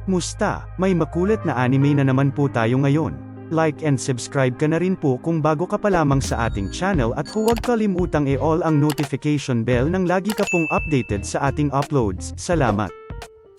Musta, may makulit na anime na naman po tayo ngayon. Like and subscribe ka na rin po kung bago ka pa lamang sa ating channel at huwag kalimutang i-all ang notification bell nang lagi ka pong updated sa ating uploads. Salamat!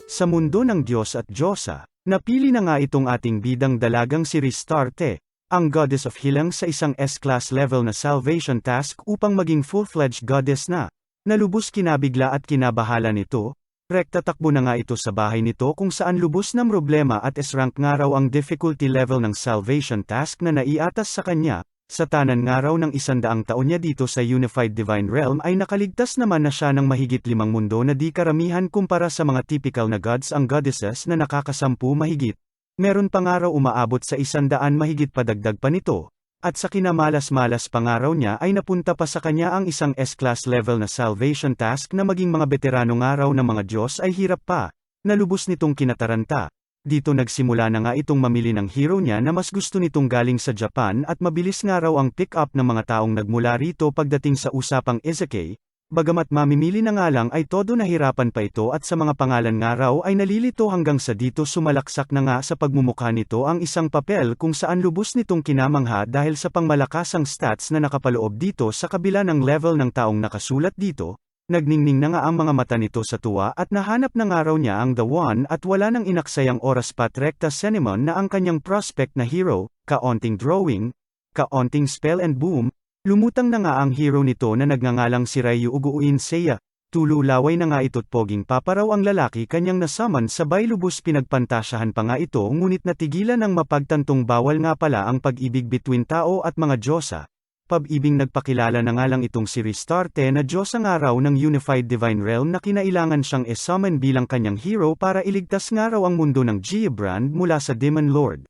Sa mundo ng Diyos at Diyosa, napili na nga itong ating bidang dalagang si Restarte, ang goddess of healing sa isang S-class level na salvation task upang maging full-fledged goddess na. Nalubos kinabigla at kinabahala nito. Rekta takbo na nga ito sa bahay nito kung saan lubos ng problema at S-rank nga raw ang difficulty level ng salvation task na naiatas sa kanya. Sa tanan nga raw ng 100 taon niya dito sa Unified Divine Realm ay nakaligtas naman na siya ng mahigit 5 mundo na di karamihan kumpara sa mga typical na gods ang goddesses na nakakasampu mahigit. Meron pa nga raw umaabot sa 100 mahigit padagdag pa nito. At sa kinamalas-malas pangaraw niya ay napunta pa sa kanya ang isang S-class level na salvation task na maging mga veterano nga raw ng mga Diyos ay hirap pa. Nalubos nitong kinataranta. Dito nagsimula na nga itong mamili ng hero niya na mas gusto nitong galing sa Japan at mabilis nga raw ang pick-up ng mga taong nagmula rito pagdating sa usapang isekai. Bagamat mamimili na nga lang ay todo nahirapan pa ito at sa mga pangalan nga raw ay nalilito hanggang sa dito sumalaksak na nga sa pagmumukha nito ang isang papel kung saan lubos nitong kinamangha dahil sa pangmalakasang stats na nakapaloob dito sa kabila ng level ng taong nakasulat dito. Nagningning na nga ang mga mata nito sa tuwa at nahanap na nga raw niya ang The One at wala nang inaksayang oras pa Rekta Cinnamon na ang kanyang prospect na hero, kaonting drawing, kaonting spell and boom. Lumutang na nga ang hero nito na nagngangalang si Ryu Uguin Seiya. Tululaway na nga ito't poging paparaw ang lalaki kanyang nasaman sabay lubos pinagpantasyahan pa nga ito ngunit natigilan ng mapagtantong bawal nga pala ang pag-ibig between tao at mga Diyosa. Pag-ibig nagpakilala na nga lang itong si Restarte na Diyosa nga raw ng Unified Divine Realm na kinailangan siyang i-summon bilang kanyang hero para iligtas nga raw ang mundo ng Geobrand mula sa Demon Lord.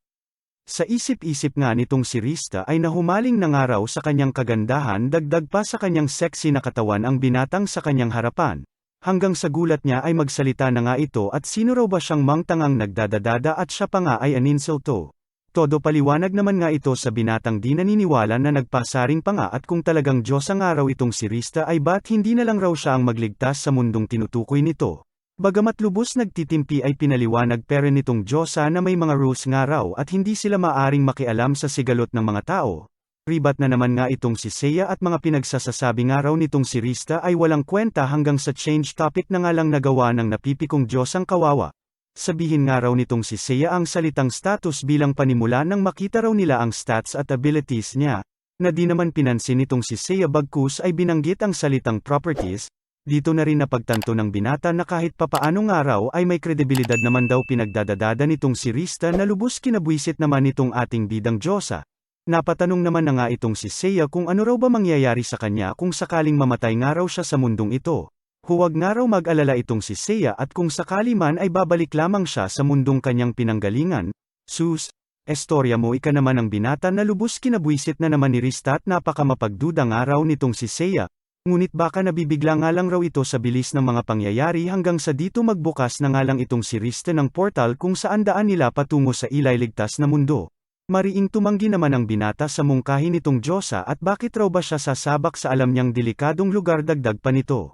Sa isip-isip nga nitong si Rista ay nahumaling na nga raw sa kanyang kagandahan dagdag pa sa kanyang sexy na katawan ang binatang sa kanyang harapan. Hanggang sa gulat niya ay magsalita na nga ito at sino raw ba siyang mangtangang nagdadadada at siya pa nga ay aninsulto. Todo paliwanag naman nga ito sa binatang di naniniwala na nagpasaring pa nga at kung talagang Diyosa nga raw itong si Rista ay ba't hindi na lang raw siya ang magligtas sa mundong tinutukoy nito. Bagamat lubos nagtitimpi ay pinaliwanag pero nitong Diyosa na may mga rules nga raw at hindi sila maaring makialam sa sigalot ng mga tao. Ribat na naman nga itong si Seiya at mga pinagsasasabi nga raw nitong si Rista ay walang kwenta hanggang sa change topic na nga lang nagawa ng napipikong Diyosang kawawa. Sabihin nga raw nitong si Seiya ang salitang status bilang panimula nang makita raw nila ang stats at abilities niya, na di naman pinansin nitong si Seiya bagkus ay binanggit ang salitang properties. Dito na rin napagtanto ng binata na kahit papaano nga raw ay may kredibilidad naman daw pinagdadadada nitong si Rista na lubos kinabwisit naman nitong ating bidang Diyosa. Napatanong naman na nga itong si Seiya kung ano raw ba mangyayari sa kanya kung sakaling mamatay nga raw siya sa mundong ito. Huwag nga raw mag-alala itong si Seiya at kung sakali man ay babalik lamang siya sa mundong kanyang pinanggalingan. Sus, estorya mo ika naman ang binata na lubos kinabwisit na naman ni Rista at napakamapagduda nga raw nitong si Seiya. Ngunit baka nabibigla nga lang raw ito sa bilis ng mga pangyayari hanggang sa dito magbukas na nga lang itong si Rista ng portal kung saan daan nila patungo sa ilayligtas na mundo. Mariing tumanggi naman ang binata sa mungkahi nitong Diyosa at bakit raw ba siya sasabak sa alam niyang delikadong lugar dagdag pa nito.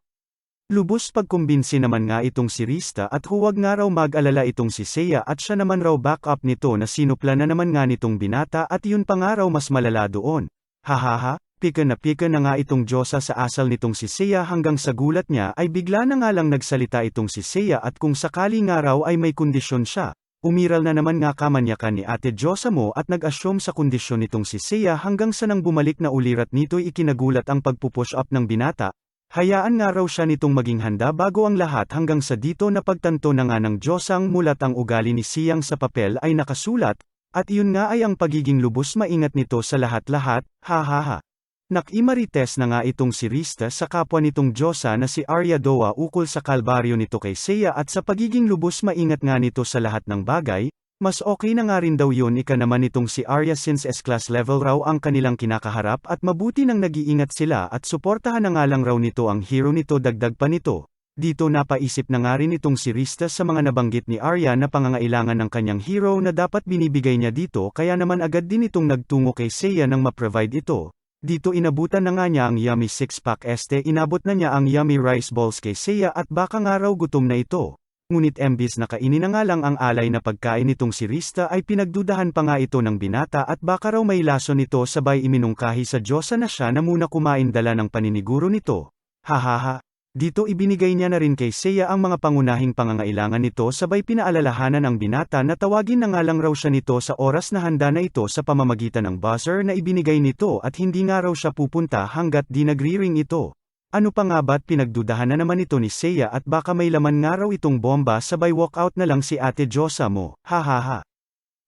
Lubos pagkumbinsi naman nga itong si Rista at huwag nga raw mag-alala itong si Seiya at siya naman raw backup nito na sinupla na naman nga nitong binata at yun pa nga raw mas malala doon. Hahaha. Pika na nga itong Diyosa sa asal nitong si Seiya hanggang sa gulat niya ay bigla na nga lang nagsalita itong si Seiya at kung sakali nga raw ay may kondisyon siya. Umiral na naman nga kamanyakan ni ate Diyosa mo at nag-assume sa kondisyon nitong si Seiya hanggang sa nang bumalik na ulirat nito'y ikinagulat ang pagpupush up ng binata. Hayaan nga raw siya nitong maging handa bago ang lahat hanggang sa dito napagtanto na nga ng Diyosang mulat ang ugali ni Siyang sa papel ay nakasulat, at iyon nga ay ang pagiging lubos maingat nito sa lahat-lahat, hahaha. Nakimarites na nga itong si Rista sa kapwa nitong Diyosa na si Arya Doa ukol sa kalbaryo nito kay Seiya at sa pagiging lubos maingat nga nito sa lahat ng bagay, mas okay na nga rin daw yun ika naman nitong si Arya since S-class level raw ang kanilang kinakaharap at mabuti nang nag-iingat sila at suportahan na nga lang raw nito ang hero nito dagdag pa nito. Dito napaisip na nga rin itong si Rista sa mga nabanggit ni Arya na pangangailangan ng kanyang hero na dapat binibigay niya dito kaya naman agad din itong nagtungo kay Seiya nang ma-provide ito. Dito inabutan na nga niya ang yummy 6-pack inabot na niya ang yummy rice balls kay Seiya at baka nga raw gutom na ito. Ngunit embis na kainin na nga lang ang alay na pagkain nitong si Rista ay pinagdudahan pa nga ito ng binata at baka raw may lason nito sabay iminungkahi sa Diyosa na siya na muna kumain dala ng paniniguro nito. Hahaha. Dito ibinigay niya na rin kay Seiya ang mga pangunahing pangangailangan nito sabay pinaalalahanan ang binata na tawagin na nga lang raw siya nito sa oras na handa na ito sa pamamagitan ng buzzer na ibinigay nito at hindi nga raw siya pupunta hanggat di nagri-ring ito. Ano pa nga ba't pinagdudahan na naman ito ni Seiya at baka may laman nga raw itong bomba sabay walkout na lang si Ate Diyosa mo, hahaha.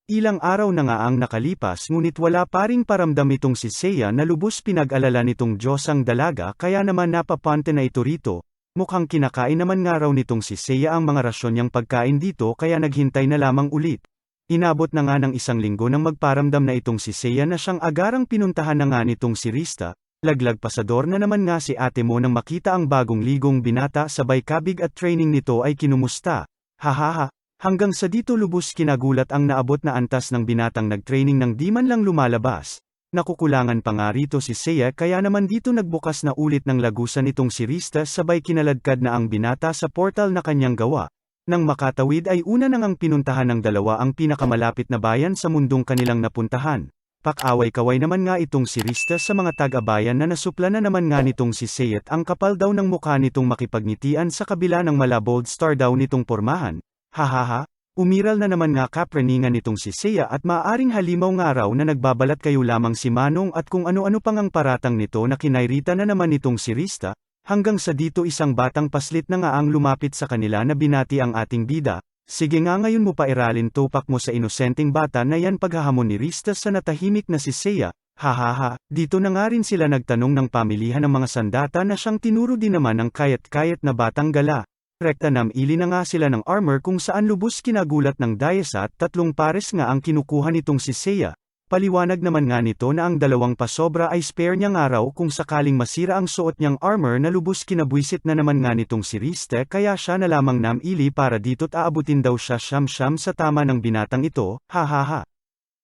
Ilang araw na nga ang nakalipas ngunit wala pa ring paramdam itong si Seiya na lubos pinag-alala nitong Diyosang dalaga kaya naman napapante na ito rito, mukhang kinakain naman nga raw nitong si Seiya ang mga rasyon niyang pagkain dito kaya naghintay na lamang ulit. Inabot na nga ng isang linggo nang magparamdam na itong si Seiya na siyang agarang pinuntahan na nga nitong si Rista, laglag pasador na naman nga si ate mo nang makita ang bagong ligong binata sabay kabig at training nito ay kinumusta, hahaha. Hanggang sa dito lubos kinagulat ang naabot na antas ng binatang nagtraining ng di man lang lumalabas. Nakukulangan pa nga rito si Seiya kaya naman dito nagbukas na ulit ng lagusan itong si Rista sabay kinaladkad na ang binata sa portal na kanyang gawa. Nang makatawid ay una nang ang pinuntahan ng dalawa ang pinakamalapit na bayan sa mundong kanilang napuntahan. Pakaway-kaway naman nga itong si Rista sa mga taga-bayan na nasupla na naman nga nitong si Seiya at ang kapal daw ng mukha nitong makipagnitian sa kabila ng malabold star daw nitong pormahan. Hahaha, umiral na naman nga kapraningan nitong si Seiya at maaaring halimaw nga raw na nagbabalat kayo lamang si Manong at kung ano-ano pang ang paratang nito na kinairita na naman nitong si Rista, hanggang sa dito isang batang paslit na nga ang lumapit sa kanila na binati ang ating bida. Sige nga ngayon mo pairalin topak mo sa inosenteng bata na yan paghahamon ni Rista sa natahimik na si Seiya, hahaha, dito na nga rin sila nagtanong ng pamilihan ng mga sandata na siyang tinuro din naman ng kayat-kayat na batang gala. Rekta namili na nga sila ng armor kung saan lubos kinagulat ng Dayasa at 3 pares nga ang kinukuha nitong si Seiya. Paliwanag naman nga nito na ang 2 pasobra ay spare niya nga raw kung sakaling masira ang suot niyang armor na lubos kinabwisit na naman nga nitong si Rista kaya siya na lamang namili para dito't aabutin daw siya siyam-siyam sa tama ng binatang ito, hahaha.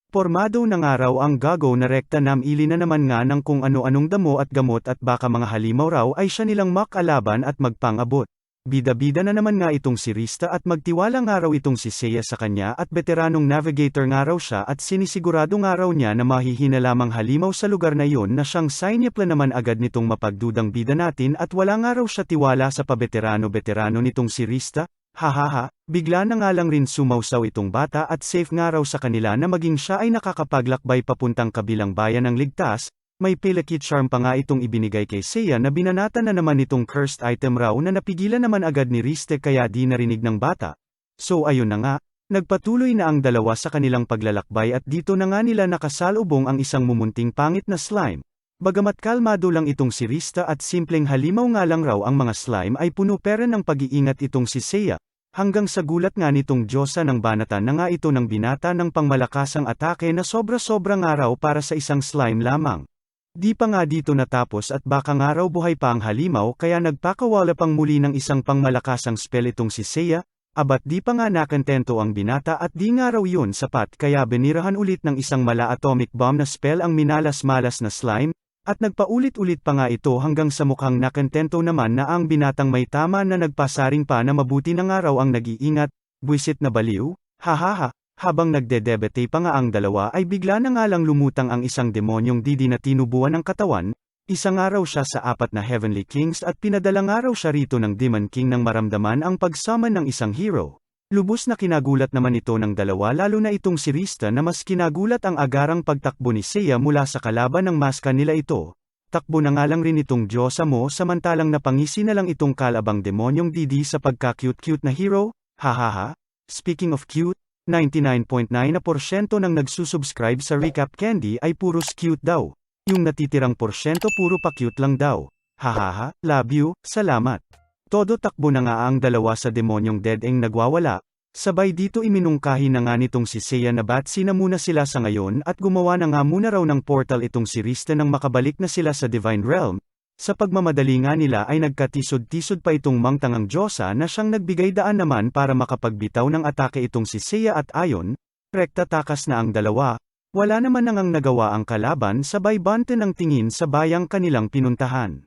Pormado na nga raw ang gago na rekta namili na naman nga ng kung ano-anong damo at gamot at baka mga halimaw raw ay siya nilang makalaban at magpangabot. Bida-bida na naman nga itong si Rista at magtiwala nga raw itong si Seiya sa kanya at veteranong navigator nga raw siya at sinisigurado nga raw niya na mahihina lamang halimaw sa lugar na yon na siyang sinyapla naman agad nitong mapagdudang bida natin at wala nga raw siya tiwala sa pabeterano-beterano nitong si Rista, hahaha, bigla na nga lang rin sumausaw itong bata at safe nga raw sa kanila na maging siya ay nakakapaglakbay papuntang kabilang bayan ng ligtas. May Pelakit charm pa nga itong ibinigay kay Seiya na binanata na naman itong cursed item raw na napigilan naman agad ni Rista kaya di narinig ng bata. So ayun na nga, nagpatuloy na ang dalawa sa kanilang paglalakbay at dito na nga nila nakasalubong ang isang mumunting pangit na slime. Bagamat kalmado lang itong si Rista at simpleng halimaw nga lang raw ang mga slime ay puno pera ng pag-iingat itong si Seiya. Hanggang sa gulat nga nitong Diyosa ng banatan na nga ito ng binata ng pangmalakasang atake na sobra-sobra nga raw para sa isang slime lamang. Di pa nga dito natapos at baka nga raw buhay pa ang halimaw kaya nagpakawala pang muli ng isang pangmalakasang spell itong si Seiya, abat di pa nga nakentento ang binata at di nga raw yun sapat kaya binirahan ulit ng isang mala atomic bomb na spell ang minalas-malas na slime, at nagpaulit-ulit pa nga ito hanggang sa mukhang nakentento naman na ang binatang may tama na nagpasaring pa na mabuti na nga raw ang nag-iingat, buwisit na baliw, hahaha. Habang nagdedebate pa nga ang dalawa ay bigla na nga lang lumutang ang isang demonyong di na tinubuan ng katawan, isang araw siya sa 4 na Heavenly Kings at pinadalang araw siya rito ng Demon King nang maramdaman ang pagsaman ng isang hero. Lubos na kinagulat naman ito ng dalawa lalo na itong si Rista na mas kinagulat ang agarang pagtakbo ni Seiya mula sa kalaban ng maska nila ito. Takbo na nga lang rin itong Diyosa mo samantalang napangisi na lang itong kalabang demonyong Didi sa pagka-cute-cute na hero, hahaha. Speaking of cute, 99.9% ng nagsusubscribe sa Recap Candy ay puros cute daw. Yung natitirang porsyento puro pa cute lang daw. Hahaha, love you, salamat. Todo takbo na nga ang dalawa sa demonyong dead-eng nagwawala. Sabay dito iminungkahi na nga nitong si Seiya na batsi na muna sila sa ngayon at gumawa na nga muna raw ng portal itong si Rista nang makabalik na sila sa Divine Realm. Sa pagmamadali nga nila ay nagkatisod-tisod pa itong mangtangang Diyosa na siyang nagbigay daan naman para makapagbitaw ng atake itong si Seiya at ayon, rekta takas na ang dalawa, wala naman nang nagawa ang kalaban sabay bante ng tingin sa bayang kanilang pinuntahan.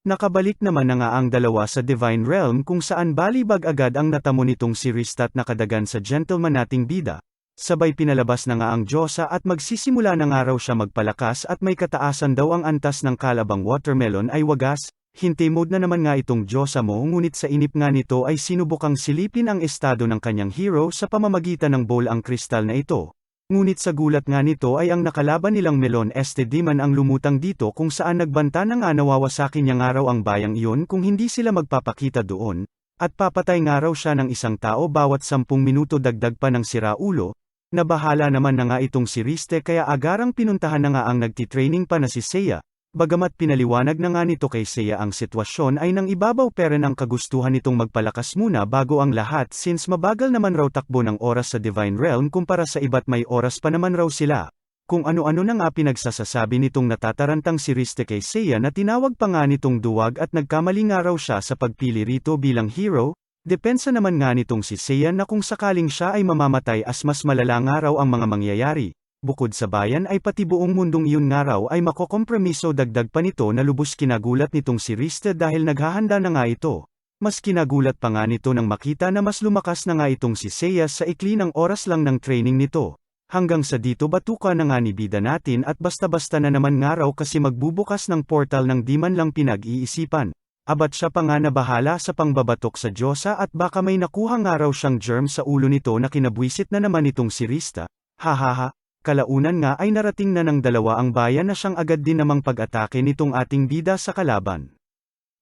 Nakabalik naman na nga ang dalawa sa Divine Realm kung saan balibag agad ang natamo nitong si Rista at nakadagan sa gentleman nating bida. Sabay pinalabas na nga ang Diyosa at magsisimula na nga raw siya magpalakas at may kataasan daw ang antas ng kalabang watermelon ay wagas. Hinte mode na naman nga itong Diyosa mo ngunit sa inip nga nito ay sinubukang silipin ang estado ng kanyang hero sa pamamagitan ng bowl ang kristal na ito. Ngunit sa gulat nga nito ay ang nakalaban nilang Melon Este Demon ang lumutang dito kung saan nagbanta na nga nawawasakin niya nga raw ang bayang iyon kung hindi sila magpapakita doon, at papatay nga raw siya ng isang tao bawat 10 minuto dagdag pa ng siraulo. Nabahala naman na nga itong si Riste kaya agarang pinuntahan na nga ang nagtitraining pa na si Seiya. Bagamat pinaliwanag na nga nito kay Seiya ang sitwasyon ay nang ibabaw pero ang kagustuhan nitong magpalakas muna bago ang lahat since mabagal naman raw takbo ng oras sa Divine Realm kumpara sa iba't may oras pa naman raw sila. Kung ano-ano na nga pinagsasasabi nitong natatarantang si Riste kay Seiya na tinawag pa nga nitong duwag at nagkamali nga raw siya sa pagpili rito bilang hero. Depensa naman nga nitong si Seiya na kung sakaling siya ay mamamatay as mas malala nga raw ang mga mangyayari. Bukod sa bayan ay pati buong mundong iyon nga raw ay makokompromiso dagdag pa nito na lubos kinagulat nitong si Rista dahil naghahanda na nga ito. Mas kinagulat pa nga nito nang makita na mas lumakas na nga itong si Seiya sa ikli ng oras lang ng training nito. Hanggang sa dito batuka na nga ni bida natin at basta-basta na naman nga raw kasi magbubukas ng portal ng di man lang pinag-iisipan. Abat siya pa nga na bahala sa pangbabatok sa Diyosa at baka may nakuha nga raw siyang germ sa ulo nito na kinabwisit na naman itong si Rista. Hahaha. Kalaunan nga ay narating na ng dalawa ang bayan na siyang agad din namang pag-atake nitong ating bida sa kalaban.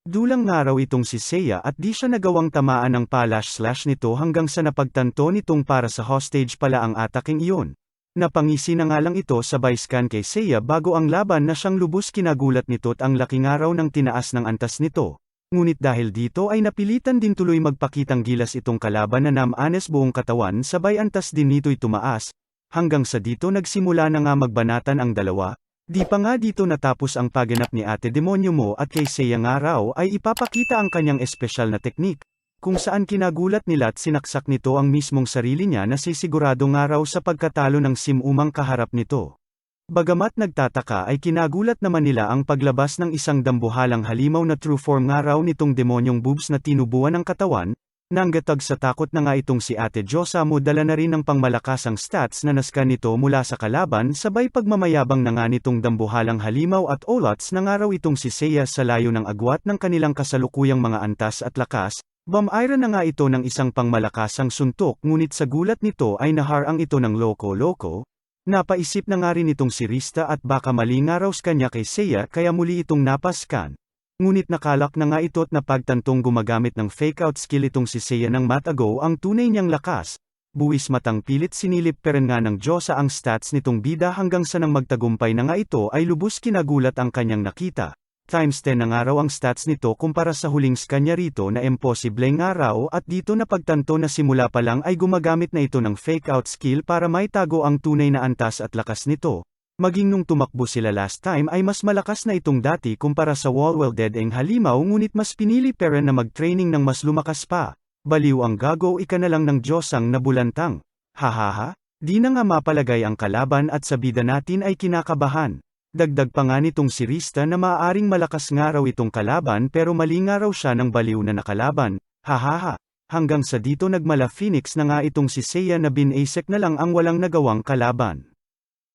Dulang nga raw itong si Seiya at di siya nagawang tamaan ng palash-slash nito hanggang sa napagtanto nitong para sa hostage pala ang ataking iyon. Napangisi na nga lang ito sabay scan kay Seiya bago ang laban na siyang lubos kinagulat nito at ang laki nga raw ng tinaas ng antas nito. Ngunit dahil dito ay napilitan din tuloy magpakitang gilas itong kalaban na namanes buong katawan sabay antas din nito'y tumaas. Hanggang sa dito nagsimula na nga magbanatan ang dalawa. Di pa nga dito natapos ang pagganap ni Ate Demonyo mo at kay Seiya nga raw ay ipapakita ang kanyang espesyal na teknik, kung saan kinagulat nila at sinaksak nito ang mismong sarili niya na sisigurado nga raw sa pagkatalo ng simumang kaharap nito. Bagamat nagtataka ay kinagulat naman nila ang paglabas ng isang dambuhalang halimaw na true form nga raw nitong demonyong boobs na tinubuan ng katawan. Nanggatag sa takot na nga itong si Ate Diyosa mo dala na rin ng pangmalakasang stats na naskan nito mula sa kalaban sabay pagmamayabang na nga nitong dambuhalang halimaw at olots na nga raw itong si Seiya sa layo ng agwat ng kanilang kasalukuyang mga antas at lakas. Bamira na nga ito ng isang pangmalakasang suntok ngunit sa gulat nito ay naharang ito ng loko-loko. Napaisip na nga rin itong si Rista at baka mali nga raw kanya kay Seiya kaya muli itong napaskan. Ngunit nakalak na nga ito at napagtantong gumagamit ng fake-out skill itong si Seiya ng matago ang tunay niyang lakas. Buwis matang pilit sinilip peren nga ng Diyosa ang stats nitong bida hanggang sa nang magtagumpay na nga ito ay lubos kinagulat ang kanyang nakita. Times 10 na nga raw ang stats nito kumpara sa huling scan niya rito na imposible nga raw at dito napagtanto na simula pa lang ay gumagamit na ito ng fake-out skill para maitago ang tunay na antas at lakas nito. Maging nung tumakbo sila last time ay mas malakas na itong dati kumpara sa Walwell Dead Eng halimaw ngunit mas pinili peren na mag-training ng mas lumakas pa. Baliw ang gago ika na lang ng Diyosang nabulantang. Hahaha, di na nga mapalagay ang kalaban at sa bida natin ay kinakabahan. Dagdag pa nga nitong si Rista na maaaring malakas nga raw itong kalaban pero mali nga raw siya ng baliw na nakalaban. Hahaha, hanggang sa dito nagmala Phoenix na nga itong si Seiya na binasek na lang ang walang nagawang kalaban.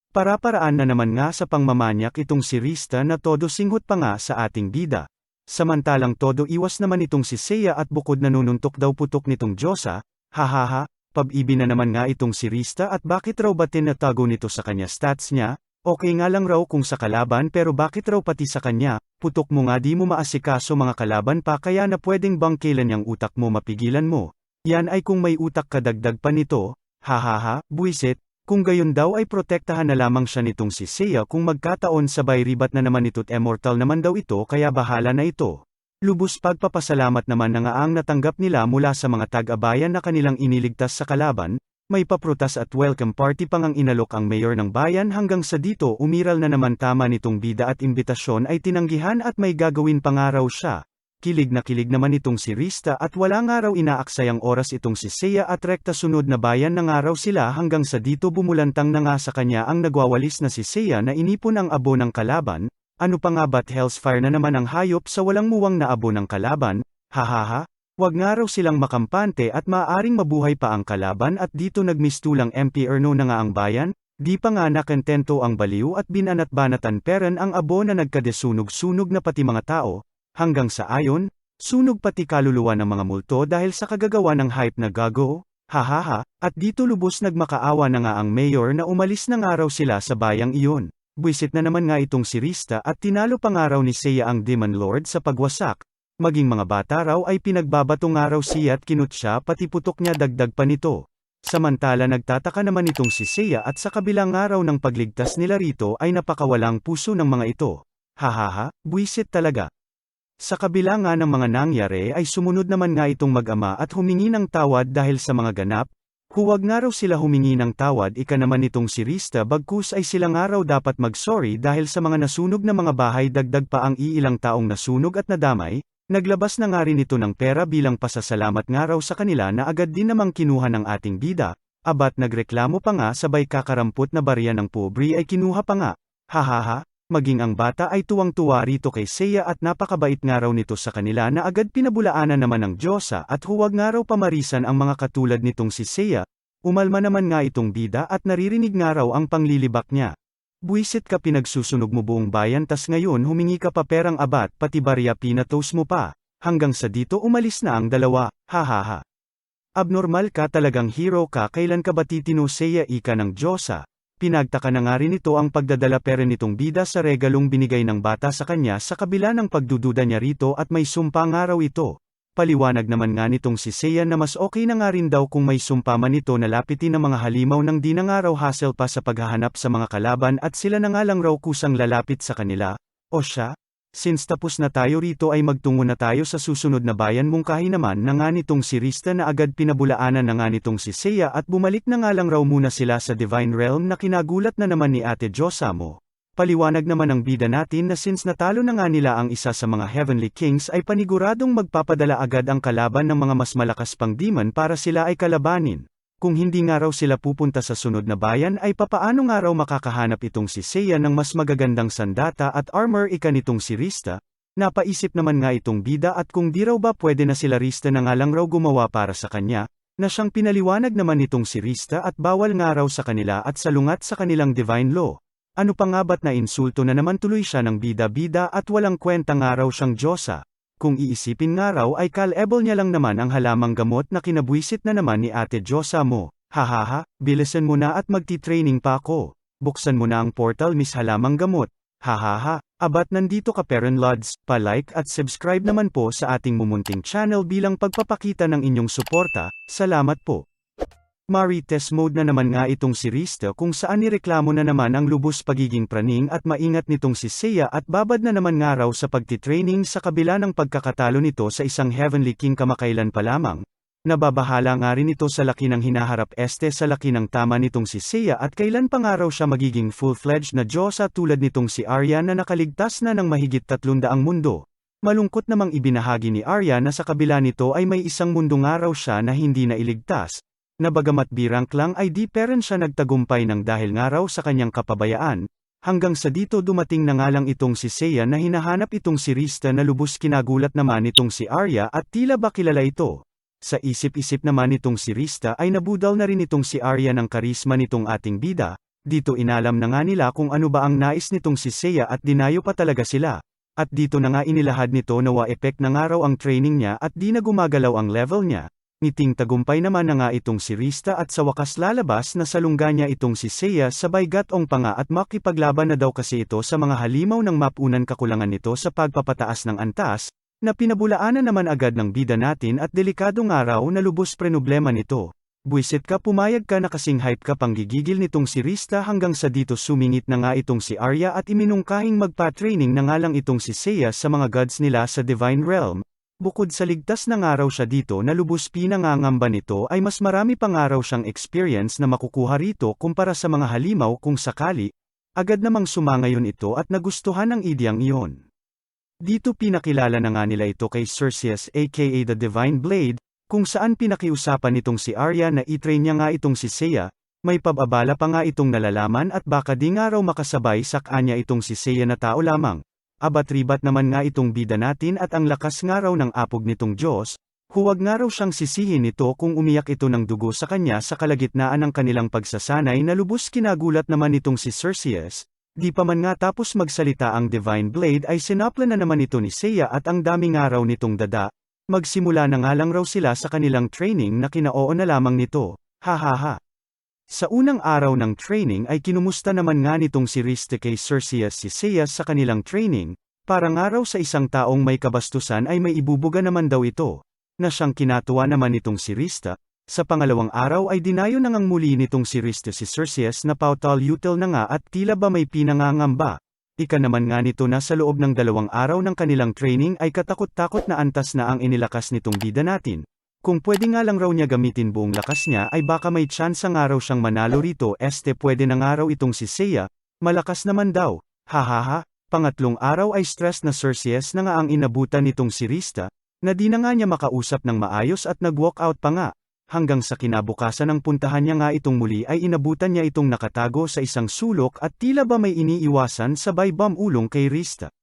Para-paraan na naman nga sa pangmamanyak itong si Rista na todo singhot pa nga sa ating bida. Samantalang todo iwas naman itong si Seiya at bukod nanununtok daw putok nitong Diyosa. Hahaha, pab-ibi na naman nga itong si Rista at bakit raw ba tinatago nito sa kanya stats niya? Okay nga lang raw kung sa kalaban pero bakit raw pati sa kanya? Putok mo nga di mo maasikaso mga kalaban pa kaya na pwedeng bang kailan yung utak mo mapigilan mo? Yan ay kung may utak kadagdag pa nito. Hahaha, buwisit. Kung gayon daw ay protektahan na lamang siya nitong si Seiya kung magkataon sabay ribat na naman ito't immortal naman daw ito kaya bahala na ito. Lubos pagpapasalamat naman na nga ang natanggap nila mula sa mga tag-abayan na kanilang iniligtas sa kalaban, may paprutas at welcome party pang ang inalok ang mayor ng bayan hanggang sa dito umiral na naman tama nitong bida at imbitasyon ay tinanggihan at may gagawin pangaraw siya. Kilig na kilig naman itong si Rista at wala nga raw inaaksayang oras itong si Seiya at rekta sunod na bayan na nga raw sila hanggang sa dito bumulantang na nga sa kanya ang nagwawalis na si Seiya na inipon ang abo ng kalaban. Ano pa nga ba't Hellsfire na naman ang hayop sa walang muwang na abo ng kalaban, hahaha? Wag nga raw silang makampante at maaaring mabuhay pa ang kalaban at dito nagmistulang MP Erno na nga ang bayan? Di pa nga nakentento ang baliw at binanat-banatan peren ang abo na nagkadesunog-sunog na pati mga tao, hanggang sa ayon, sunog pati kaluluwa ng mga multo dahil sa kagagawa ng hype na gago, hahaha, at dito lubos nagmakaawa na nga ang mayor na umalis ng araw sila sa bayang iyon. Buisit na naman nga itong si Rista at tinalo pa nga raw ni Seiya ang Demon Lord sa pagwasak, maging mga bata raw ay pinagbabato nga raw siya at kinut siya pati putok niya dagdag pa nito. Samantala nagtataka naman itong si Seiya at sa kabilang araw ng pagligtas nila rito ay napakawalang puso ng mga ito. Hahaha, buisit talaga. Sa kabila nga ng mga nangyari ay sumunod naman nga itong mag-ama at humingi ng tawad dahil sa mga ganap. Huwag nga raw sila humingi ng tawad ika naman itong si Rista bagkus ay sila nga raw dapat mag-sorry dahil sa mga nasunog na mga bahay dagdag pa ang iilang taong nasunog at nadamay. Naglabas na nga rin ito ng pera bilang pasasalamat nga raw sa kanila na agad din namang kinuha ng ating bida, abat nagreklamo pa nga sabay kakarampot na barya ng pobre ay kinuha pa nga. Hahaha, maging ang bata ay tuwang-tuwa rito kay Seiya at napakabait nga raw nito sa kanila na agad pinabulaanan naman ng Diyosa at huwag nga raw pamarisan ang mga katulad nitong si Seiya. Umalma naman nga itong bida at naririnig nga raw ang panglilibak niya. Buisit ka pinagsusunog mo buong bayan tas ngayon humingi ka pa perang abat pati barya pinatos mo pa, hanggang sa dito umalis na ang dalawa, hahaha. Abnormal ka talagang hero ka kailan ka ba titino Seiya ika ng Diyosa, pinagtaka na nga rin ito ang pagdadala pera nitong bida sa regalong binigay ng bata sa kanya sa kabila ng pagdududa niya rito at may sumpa nga raw ito. Paliwanag naman nga nitong si Seiya na mas okay na nga rin daw kung may sumpa man ito na lapitin ng mga halimaw nang di na nga raw hassle pa sa paghahanap sa mga kalaban at sila na nga lang raw kusang lalapit sa kanila. O siya? Since tapos na tayo rito ay magtungo na tayo sa susunod na bayan mungkahi naman na nga nitong si Rista na agad pinabulaanan na nga nitong si Seiya at bumalik na nga lang raw muna sila sa Divine Realm na kinagulat na naman ni Ate Diyosa mo. Paliwanag naman ng bida natin na since natalo na nga nila ang isa sa mga Heavenly Kings ay paniguradong magpapadala agad ang kalaban ng mga mas malakas pang demon para sila ay kalabanin. Kung hindi nga raw sila pupunta sa sunod na bayan ay papaano nga raw makakahanap itong si Seiya ng mas magagandang sandata at armor ika nitong si Rista? Napaisip naman nga itong bida at kung di raw ba pwede na sila Rista na nga lang raw gumawa para sa kanya, na siyang pinaliwanag naman nitong si Rista at bawal nga raw sa kanila at salungat sa kanilang divine law. Ano pa nga ba't na insulto na naman tuloy siya ng bida-bida at walang kwenta nga raw siyang Diyosa? Kung iisipin nga raw ay kalebel niya lang naman ang halamang gamot na kinabuisit na naman ni Ate Diyosa mo. Hahaha, bilisan mo na at magti-training pa ako. Buksan mo na ang portal Miss Halamang Gamot. Hahaha, abat nandito ka Peren Lods, pa-like at subscribe naman po sa ating mumunting channel bilang pagpapakita ng inyong suporta. Salamat po. Marites mode na naman nga itong si Rista kung saan nireklamo na naman ang lubos pagiging praning at maingat nitong si Seiya at babad na naman nga raw sa pagtitraining sa kabila ng pagkakatalo nito sa isang Heavenly King kamakailan pa lamang. Nababahala nga rin ito sa laki ng hinaharap sa laki ng tama nitong si Seiya at kailan pa nga raw siya magiging full-fledged na Diyosa tulad nitong si Arya na nakaligtas na ng mahigit 300 mundo. Malungkot namang ibinahagi ni Arya na sa kabila nito ay may isang mundo nga raw siya na hindi na iligtas. Na bagamat B-rank lang ay di peren siya nagtagumpay ng dahil nga raw sa kanyang kapabayaan, hanggang sa dito dumating na nga lang itong si Seiya na hinahanap itong si Rista na lubos kinagulat naman itong si Arya at tila ba kilala ito. Sa isip-isip naman itong si Rista ay nabudal na rin itong si Arya ng karisma nitong ating bida, dito inalam na nga nila kung ano ba ang nais nitong si Seiya at dinayo pa talaga sila. At dito na nga inilahad nito na wa-effect na nga raw ang training niya at di na gumagalaw ang level niya. Ngiting tagumpay naman na nga itong si Rista at sa wakas lalabas na salungga niya itong si Seiya sabay gatong pa nga at makipaglaban na daw kasi ito sa mga halimaw ng mapunan kakulangan nito sa pagpapataas ng antas, na pinabulaanan naman agad ng bida natin at delikadong araw na lubos problema nito. Buisit ka pumayag ka na kasing hype ka pang gigigil nitong si Rista hanggang sa dito sumingit na nga itong si Arya at iminungkahing magpa-training na nga lang itong si Seiya sa mga gods nila sa Divine Realm. Bukod sa ligtas na nga raw siya dito na lubos pinangangamba nito ay mas marami pang araw siyang experience na makukuha rito kumpara sa mga halimaw kung sakali, agad namang sumangayon ito at nagustuhan ng idyang iyon. Dito pinakilala na nga nila ito kay Cerseus aka the Divine Blade, kung saan pinakiusapan nitong si Arya na i-train niya nga itong si Seiya, may pababala pa nga itong nalalaman at baka di nga raw makasabay sa kanya itong si Seiya na tao lamang. abat-ribat naman nga itong bida natin at ang lakas nga raw ng apog nitong Diyos, huwag nga raw siyang sisihin nito kung umiyak ito ng dugo sa kanya sa kalagitnaan ng kanilang pagsasanay na lubos kinagulat naman itong si Circeus. Di pa man nga tapos magsalita ang Divine Blade ay sinapla na naman ito ni Seiya at ang dami nga raw nitong dada. Magsimula na nga lang raw sila sa kanilang training na kinoo na lamang nito. Hahaha. Sa unang araw ng training ay kinumusta naman nga nitong si Rista kay Circeus si Seiya sa kanilang training, para nga raw sa isang taong may kabastusan ay may ibubuga naman daw ito, na siyang kinatuwa naman nitong si Rista. Sa pangalawang araw ay dinayo na ngang muli nitong si Rista si Circeus na pautal-util na nga at tila ba may pinangangamba. Ika naman nga nito na sa loob ng 2 araw ng kanilang training ay katakot-takot na antas na ang inilakas nitong bida natin. Kung pwede nga lang raw niya gamitin buong lakas niya ay baka may tsansa nga raw siyang manalo rito pwede na nga raw itong si Seiya, malakas naman daw, hahaha. Pangatlong araw ay stress na Circeus na nga ang inabutan nitong si Rista, na di na nga niya makausap ng maayos at nag-walk out pa nga. Hanggang sa kinabukasan ng puntahan niya nga itong muli ay inabutan niya itong nakatago sa isang sulok at tila ba may iniiwasan sabay bamulong kay Rista.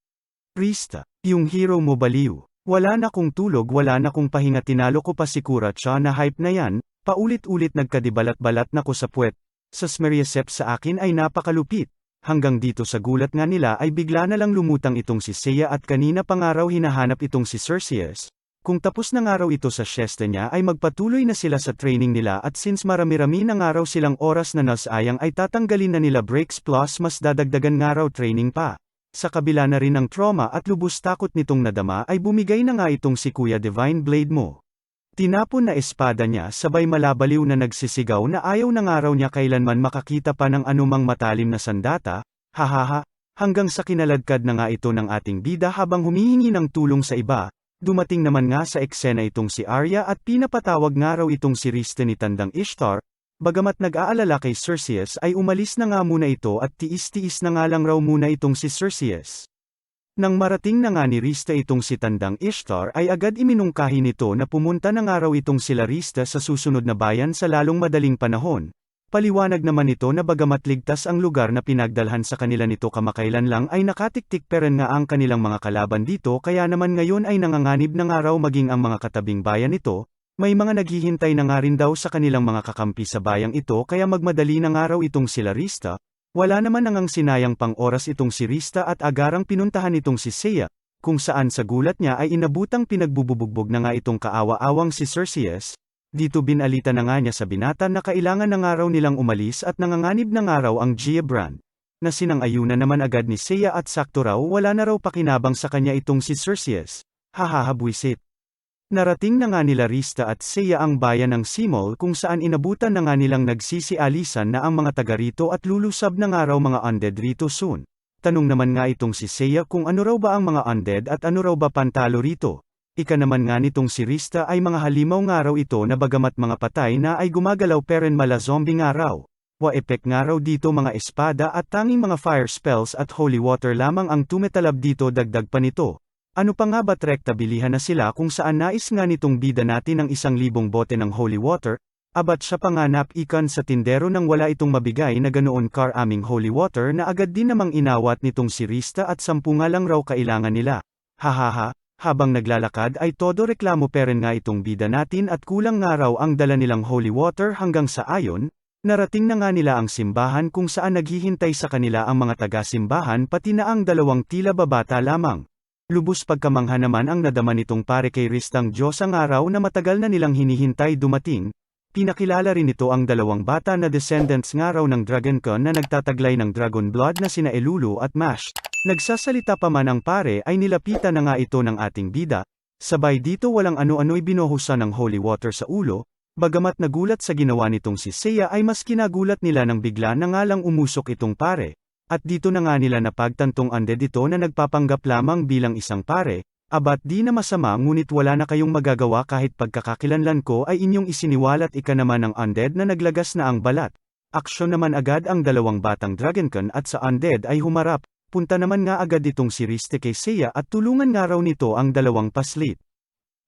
Rista, yung hero mo baliw. Wala na kong tulog wala na kong pahinga tinalo ko pa si Kuratsa na hype na yan, paulit-ulit nagkadibalat-balat na ko sa puwet. Sa Smeriasep sa akin ay napakalupit. Hanggang dito sa gulat nga nila ay bigla na lang lumutang itong si Seiya at kanina pa nga raw hinahanap itong si Circeus. Kung tapos na nga raw ito sa siesta niya ay magpatuloy na sila sa training nila at since marami-rami na nga raw silang oras na nasayang ay tatanggalin na nila breaks plus mas dadagdagan nga raw training pa. Sa kabila na rin ng trauma at lubos takot nitong nadama ay bumigay na nga itong si Kuya Divine Blade mo. Tinapon na espada niya sabay malabaliw na nagsisigaw na ayaw na nga raw niya kailanman makakita pa ng anumang matalim na sandata, hahaha, hanggang sa kinaladkad na nga ito ng ating bida habang humihingi ng tulong sa iba. Dumating naman nga sa eksena itong si Arya at pinapatawag nga raw itong si Rista ni Tandang Ishtar, bagamat nag-aalala kay Circeus ay umalis na nga muna ito at tiis-tiis na nga lang raw muna itong si Circeus. Nang marating na nga ni Rista itong si Tandang Ishtar ay agad iminungkahi nito na pumunta na nga raw itong sila Rista sa susunod na bayan sa lalong madaling panahon. Paliwanag naman ito na bagamat ligtas ang lugar na pinagdalhan sa kanila nito kamakailan lang ay nakatiktik peren nga ang kanilang mga kalaban dito kaya naman ngayon ay nanganganib na nga raw maging ang mga katabing bayan nito, may mga naghihintay na nga rin daw sa kanilang mga kakampi sa bayang ito kaya magmadali na nga raw itong sila Rista, wala naman nangang sinayang pang oras itong si Rista at agarang pinuntahan itong si Seiya, kung saan sa gulat niya ay inabutang pinagbububugbog na nga itong kaawa-awang si Circeus. Dito binalita na nga niya sa binata na kailangan na nga raw nilang umalis at nanganganib na nga raw ang Giabrand, na sinang-ayunan naman agad ni Seiya at sakto raw wala na raw pakinabang sa kanya itong si Circeus. Hahaha buwisit. Narating na nga nila Rista at Seiya ang bayan ng Simol kung saan inabutan na nga nilang nagsisialisan na ang mga taga rito at lulusab na nga raw mga undead rito soon. Tanong naman nga itong si Seiya kung ano raw ba ang mga undead at ano raw ba pantalo rito. Ika naman nga nitong si Rista ay mga halimaw nga raw ito na bagamat mga patay na ay gumagalaw peren mala zombie nga raw. Wa-epek nga raw dito mga espada at tanging mga fire spells at holy water lamang ang tumetalab dito dagdag pa nito. Ano pa nga ba rekta bilihan na sila kung saan nais nga nitong bida natin ng 1,000 bote ng holy water, abat siya pa nga napikan sa tindero nang wala itong mabigay na ganoon kar aming holy water na agad din namang inawat nitong si Rista at 10 nga lang raw kailangan nila. Hahaha. Habang naglalakad ay todo reklamo peren nga itong bida natin at kulang nga raw ang dala nilang holy water hanggang sa ayon, narating na nga nila ang simbahan kung saan naghihintay sa kanila ang mga taga-simbahan pati na ang 2 tila babata lamang. Lubos pagkamangha naman ang nadama nitong pare kay Ristang Diyos ang araw na matagal na nilang hinihintay dumating. Pinakilala rin ito ang 2 bata na descendants nga raw ng Dragoncon na nagtataglay ng dragon blood na sina Elulu at Mash. Nagsasalita pa man ang pare ay nilapitan na nga ito ng ating bida, sabay dito walang ano-ano'y binuhusan ng holy water sa ulo, bagamat nagulat sa ginawa nitong si Seiya ay mas kinagulat nila nang bigla na nga lang umusok itong pare, at dito na nga nila napagtantong undead ito na nagpapanggap lamang bilang isang pare, abat di na masama ngunit wala na kayong magagawa kahit pagkakakilanlan ko ay inyong isiniwalat ika naman ng undead na naglagas na ang balat. Aksyon naman agad ang 2 batang Dragoncon at sa undead ay humarap. Punta naman nga agad itong si Rista kay Seiya at tulungan nga raw nito ang 2 paslit.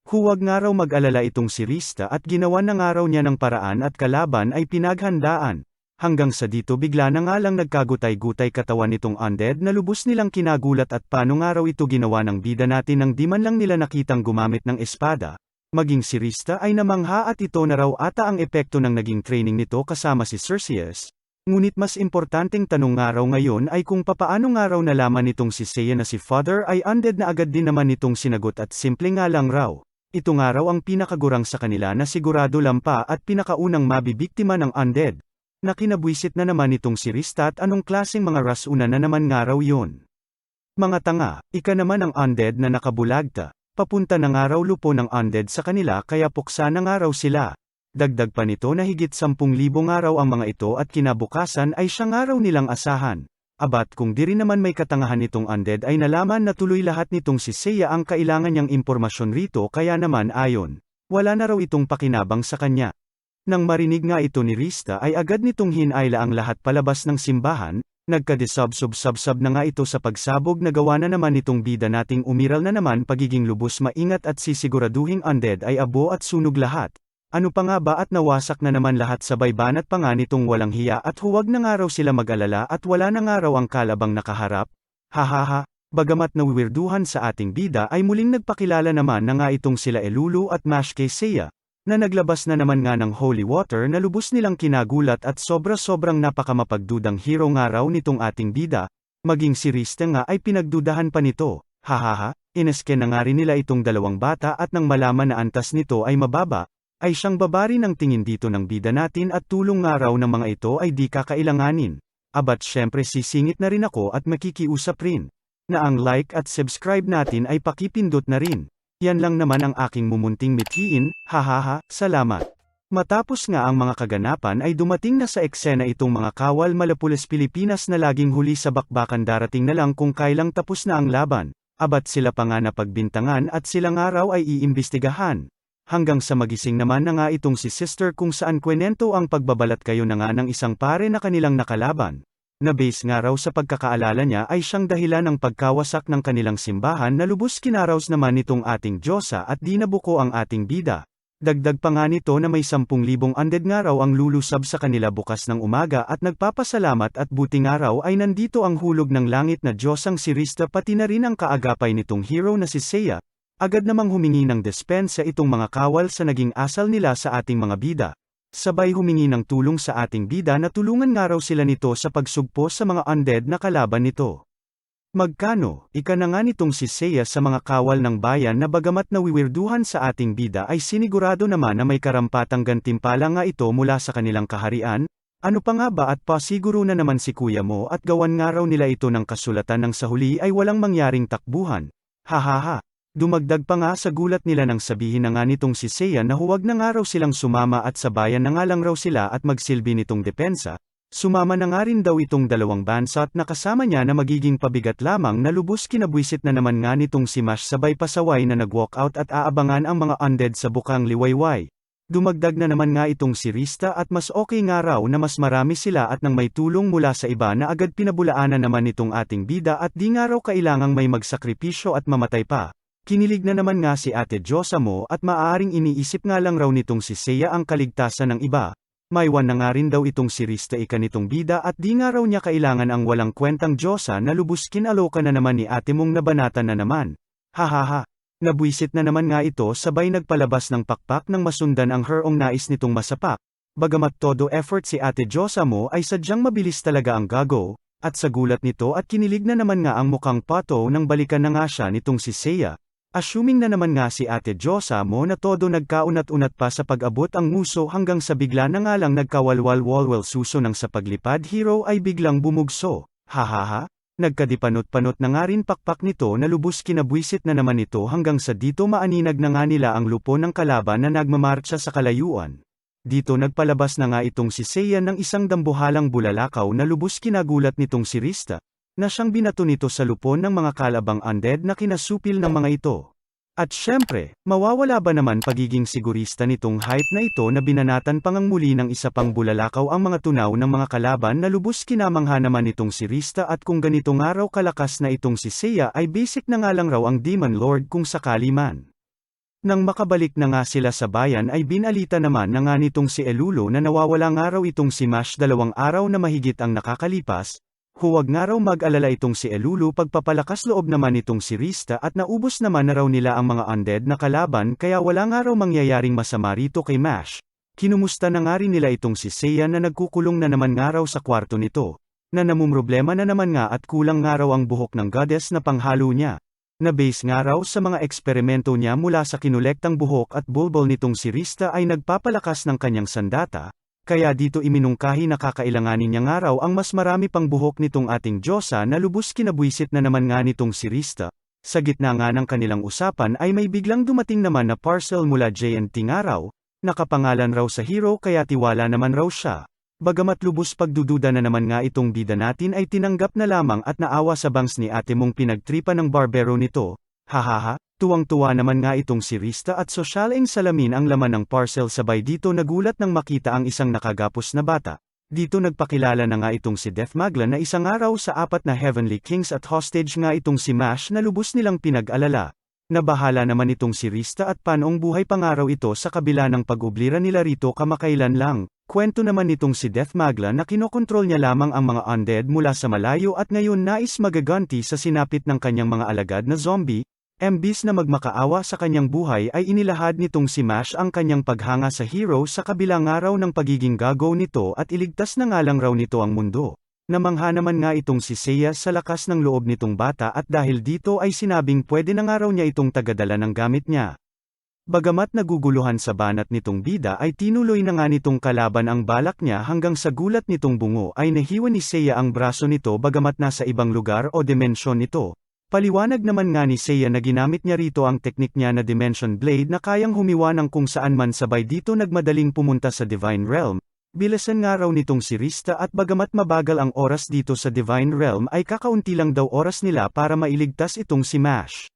Huwag nga raw mag-alala itong si Rista at ginawa na nga raw niya ng paraan at kalaban ay pinaghandaan. Hanggang sa dito bigla na nga lang nagkagutay-gutay katawan nitong undead na lubos nilang kinagulat at paano nga raw ito ginawa ng bida natin nang di man lang nila nakitang gumamit ng espada. Maging si Rista ay namangha at ito na raw ata ang epekto ng naging training nito kasama si Cerseus. Ngunit mas importanteng tanong nga raw ngayon ay kung papaano nga raw nalaman nitong si Seiya na si Father ay undead na agad din naman nitong sinagot at simple nga lang raw. Ito nga raw ang pinakagurang sa kanila na sigurado lampa at pinakaunang mabibiktima ng undead. Nakinabwisit na naman itong si Rista at anong klaseng mga rasuna na naman nga raw yun. Mga tanga, ika naman ang undead na nakabulagta. Papunta na nga raw lupo ng undead sa kanila kaya puksa na nga raw sila. Dagdag pa nito na higit 10,000 nga raw ang mga ito at kinabukasan ay siya nga raw nilang asahan. Abat kung di rin naman may katangahan itong undead ay nalaman na tuloy lahat nitong si Seiya ang kailangan niyang impormasyon rito kaya naman ayon. Wala na raw itong pakinabang sa kanya. Nang marinig nga ito ni Rista ay agad nitong hinayla ang lahat palabas ng simbahan. Nagkadisab-sub-sub na nga ito sa pagsabog na gawa na naman itong bida nating umiral na naman pagiging lubos maingat at sisiguraduhing undead ay abo at sunog lahat. Ano pa nga ba at nawasak na naman lahat sabay banat pa nga nitong walang hiya at huwag na nga raw sila mag-alala at wala na nga raw ang kalabang nakaharap. Hahaha, bagamat nawiwirduhan sa ating bida ay muling nagpakilala naman na nga itong sila Elulu at Mash kay Seiya. Na naglabas na naman nga ng holy water na lubos nilang kinagulat at sobra-sobrang napakamapagdudang hero nga raw nitong ating bida, maging si Rista nga ay pinagdudahan pa nito, hahaha, ineske na nga rin nila itong dalawang bata at nang malaman na antas nito ay mababa, ay siyang babari ng tingin dito ng bida natin at tulong nga raw ng mga ito ay di kakailanganin. Abat syempre sisingit na rin ako at makikiusap rin, na ang like at subscribe natin ay pakipindot na rin. Yan lang naman ang aking mumunting mithiin, hahaha, salamat. Matapos nga ang mga kaganapan ay dumating na sa eksena itong mga kawal Malapules Pilipinas na laging huli sa bakbakan darating na lang kung kailang tapos na ang laban. Abat sila pa nga napagbintangan at silang araw ay iimbestigahan. Hanggang sa magising naman na nga itong si Sister kung saan kwenento ang pagbabalat kayo na nga ng isang pare na kanilang nakalaban. Na base nga raw sa pagkakaalala niya ay siyang dahilan ng pagkawasak ng kanilang simbahan na lubos kinaraos naman nitong ating Diyosa at di nabuko ang ating bida. Dagdag pa nga nito na may 10,000 undead nga raw ang lulusab sa kanila bukas ng umaga at nagpapasalamat at buti nga raw ay nandito ang hulog ng langit na Diyosang si Rista pati na rin ang kaagapay nitong hero na si Seiya. Agad namang humingi ng despensa itong mga kawal sa naging asal nila sa ating mga bida. Sabay humingi ng tulong sa ating bida na tulungan nga raw sila nito sa pagsugpo sa mga undead na kalaban nito. Magkano, ika na nga nitong si Seiya sa mga kawal ng bayan na bagamat nawiwirduhan sa ating bida ay sinigurado naman na may karampatang gantimpala nga ito mula sa kanilang kaharian. Ano pa nga ba at pasiguro na naman si kuya mo at gawan nga raw nila ito ng kasulatan ng sa huli ay walang mangyaring takbuhan. Hahaha. Dumagdag pa nga sa gulat nila nang sabihin na nga nitong si Seiya na huwag na nga raw silang sumama at sa bayan na nga lang raw sila at magsilbi nitong depensa. Sumama na nga rin daw itong dalawang bansa at nakasama niya na magiging pabigat lamang na lubos kinabwisit na naman nga nitong si Mash sabay pasaway na nag-walkout at aabangan ang mga undead sa bukang liwayway. Dumagdag na naman nga itong si Rista at mas okay nga raw na mas marami sila at nang may tulong mula sa iba na agad pinabulaanan naman nitong ating bida at di nga raw kailangang may magsakripisyo at mamatay pa. Kinilig na naman nga si Ate Diyosa mo at maaaring iniisip nga lang raw nitong si Seiya ang kaligtasan ng iba. Maywan na nga rin daw itong si Rista ika nitong bida at di nga raw niya kailangan ang walang kwentang Diyosa na lubos kinaloka na naman ni ate mong nabanatan na naman. Hahaha. Nabwisit na naman nga ito sabay nagpalabas ng pakpak nang masundan ang herong nais nitong masapak. Bagamat todo effort si Ate Diyosa mo ay sadyang mabilis talaga ang gago, at sa gulat nito at kinilig na naman nga ang mukhang pato nang balikan na nga siya nitong si Seiya. Assuming na naman nga si Ate Diyosa mo na todo nagkaunat-unat pa sa pag-abot ang muso hanggang sa bigla na nga lang nagkawalwal-walwal suso ng sa paglipad hero ay biglang bumugso. Hahaha, nagkadipanot-panot na nga rin pakpak nito na lubos kinabwisit na naman ito hanggang sa dito maaninag na nga nila ang lupo ng kalaban na nagmamarcha sa kalayuan. Dito nagpalabas na nga itong si Seiya ng isang dambuhalang bulalakaw na lubos kinagulat nitong si Rista. Na siyang binato nito sa lupon ng mga kalabang undead na kinasupil ng mga ito. At syempre, mawawala ba naman pagiging sigurista nitong hype na ito na binanatan pangang muli ng isa pang bulalakaw ang mga tunaw ng mga kalaban na lubos kinamangha naman nitong si Rista at kung ganito nga raw kalakas na itong si Seiya ay basic na nga lang raw ang Demon Lord kung sakali man. Nang makabalik na nga sila sa bayan ay binalita naman na nga nitong si Elulo na nawawala nga raw itong si Mash 2 araw na mahigit ang nakakalipas. Huwag nga raw mag-alala itong si Elulo, pagpapalakas loob naman itong si Rista at naubos naman na raw nila ang mga undead na kalaban kaya wala nga raw mangyayaring masama rito kay Mash. Kinumusta na nga rin nila itong si Seiya na nagkukulong na naman nga raw sa kwarto nito. Na namumroblema na naman nga at kulang nga raw ang buhok ng goddess na panghalo niya. Na base nga raw sa mga eksperimento niya mula sa kinulektang buhok at bulbul nitong si Rista ay nagpapalakas ng kanyang sandata, kaya dito iminungkahi na kakailanganin niya nga raw ang mas marami pang buhok nitong ating Diyosa na lubos kinabwisit na naman nga nitong si Rista. Sa gitna nga ng kanilang usapan ay may biglang dumating naman na parcel mula JNT nga raw, nakapangalan raw sa hero kaya tiwala naman raw siya. Bagamat lubos pagdududa na naman nga itong bida natin ay tinanggap na lamang at naawa sa bangs ni ate mong pinagtripa ng barbero nito. Hahaha, tuwang-tuwa naman nga itong si Rista at sosyaleng salamin ang laman ng parcel, sabay dito nagulat nang makita ang isang nakagapos na bata. Dito nagpakilala na nga itong si Deathmagla na isang araw sa 4 na Heavenly Kings at hostage nga itong si Mash na lubos nilang pinag-alala. Nabahala naman itong si Rista at panong buhay pangaraw ito sa kabila ng pag-ublira nila rito kamakailan lang. Kwento naman nitong si Deathmagla na kinokontrol niya lamang ang mga undead mula sa malayo at ngayon nais magaganti sa sinapit ng kanyang mga alagad na zombie. Imbis na magmakaawa sa kanyang buhay ay inilahad nitong si Mash ang kanyang paghanga sa hero sa kabilang araw ng pagiging gago nito at iligtas na nga lang raw nito ang mundo. Namangha naman nga itong si Seiya sa lakas ng loob nitong bata at dahil dito ay sinabing pwede na nga raw niya itong tagadala ng gamit niya. Bagamat naguguluhan sa banat nitong bida ay tinuloy na nga nitong kalaban ang balak niya hanggang sa gulat nitong bungo ay nahiwa ni Seiya ang braso nito bagamat nasa ibang lugar o dimensyon ito. Paliwanag naman nga ni Seiya na ginamit niya rito ang teknik niya na Dimension Blade na kayang humiwa ng kung saan man, sabay dito nagmadaling pumunta sa Divine Realm. Bilasan nga raw nitong si Rista at bagamat mabagal ang oras dito sa Divine Realm ay kakaunti lang daw oras nila para mailigtas itong si Mash.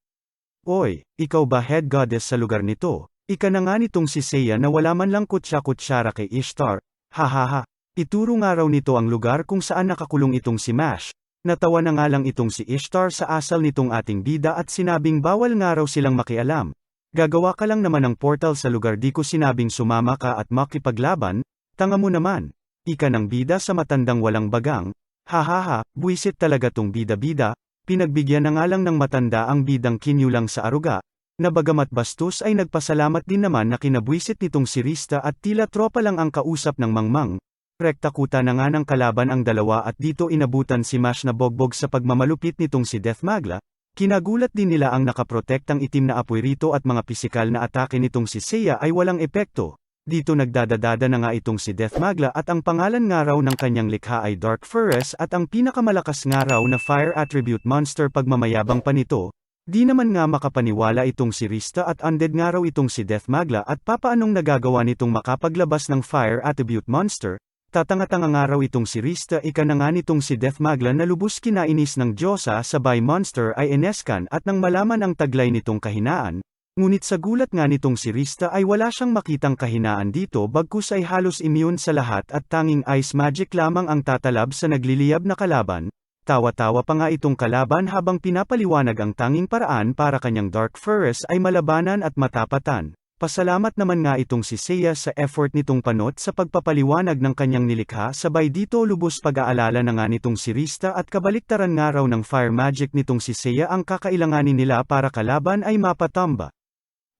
Oy, ikaw ba head goddess sa lugar nito? Ika na nga nitong si Seiya na wala man lang kutsa-kutsara kay Ishtar. Hahaha. Ituro nga raw nito ang lugar kung saan nakakulong itong si Mash. Natawa na nga lang itong si Ishtar sa asal nitong ating bida at sinabing bawal nga raw silang makialam. Gagawa ka lang naman ng portal sa lugar, di ko sinabing sumama ka at makipaglaban. Tanga mo naman. Ika ng bida sa matandang walang bagang. Hahaha, buwisit talaga tong bida-bida. Pinagbigyan na nga lang ng matanda ang bidang kinyulang sa aruga, na bagamat bastos ay nagpasalamat din naman na kinabwisit nitong si Rista at tila tropa lang ang kausap ng mangmang. Rektakuta na nga ng kalaban ang dalawa at dito inabutan si Mash na bogbog sa pagmamalupit nitong si Deathmagla. Kinagulat din nila ang nakaprotektang itim na apoy rito at mga pisikal na atake nitong si Seiya ay walang epekto. Dito nagdadadada na nga itong si Deathmagla at ang pangalan nga raw ng kanyang likha ay Dark Furnace at ang pinakamalakas nga raw na Fire Attribute Monster, pagmamayabang pa nito. Di naman nga makapaniwala itong si Rista at undead nga raw itong si Deathmagla at papaanong nagagawa nitong makapaglabas ng Fire Attribute Monster. Tatanga-tanga nga raw itong si Rista, ika na nga nitong si Deathmagla na lubos kinainis ng Diyosa sabay monster ay eneskan at nang malaman ang taglay nitong kahinaan. Ngunit sa gulat nga nitong si Rista ay wala siyang makitang kahinaan dito bagkus ay halos immune sa lahat at tanging ice magic lamang ang tatalab sa nagliliyab na kalaban. Tawa-tawa pa nga itong kalaban habang pinapaliwanag ang tanging paraan para kanyang Dark Furnace ay malabanan at matapatan. Pasalamat naman nga itong si Seiya sa effort nitong panot sa pagpapaliwanag ng kanyang nilikha, sabay dito lubos pag-aalala na nga nitong si Rista at kabaliktaran nga raw ng fire magic nitong si Seiya ang kakailanganin nila para kalaban ay mapatamba.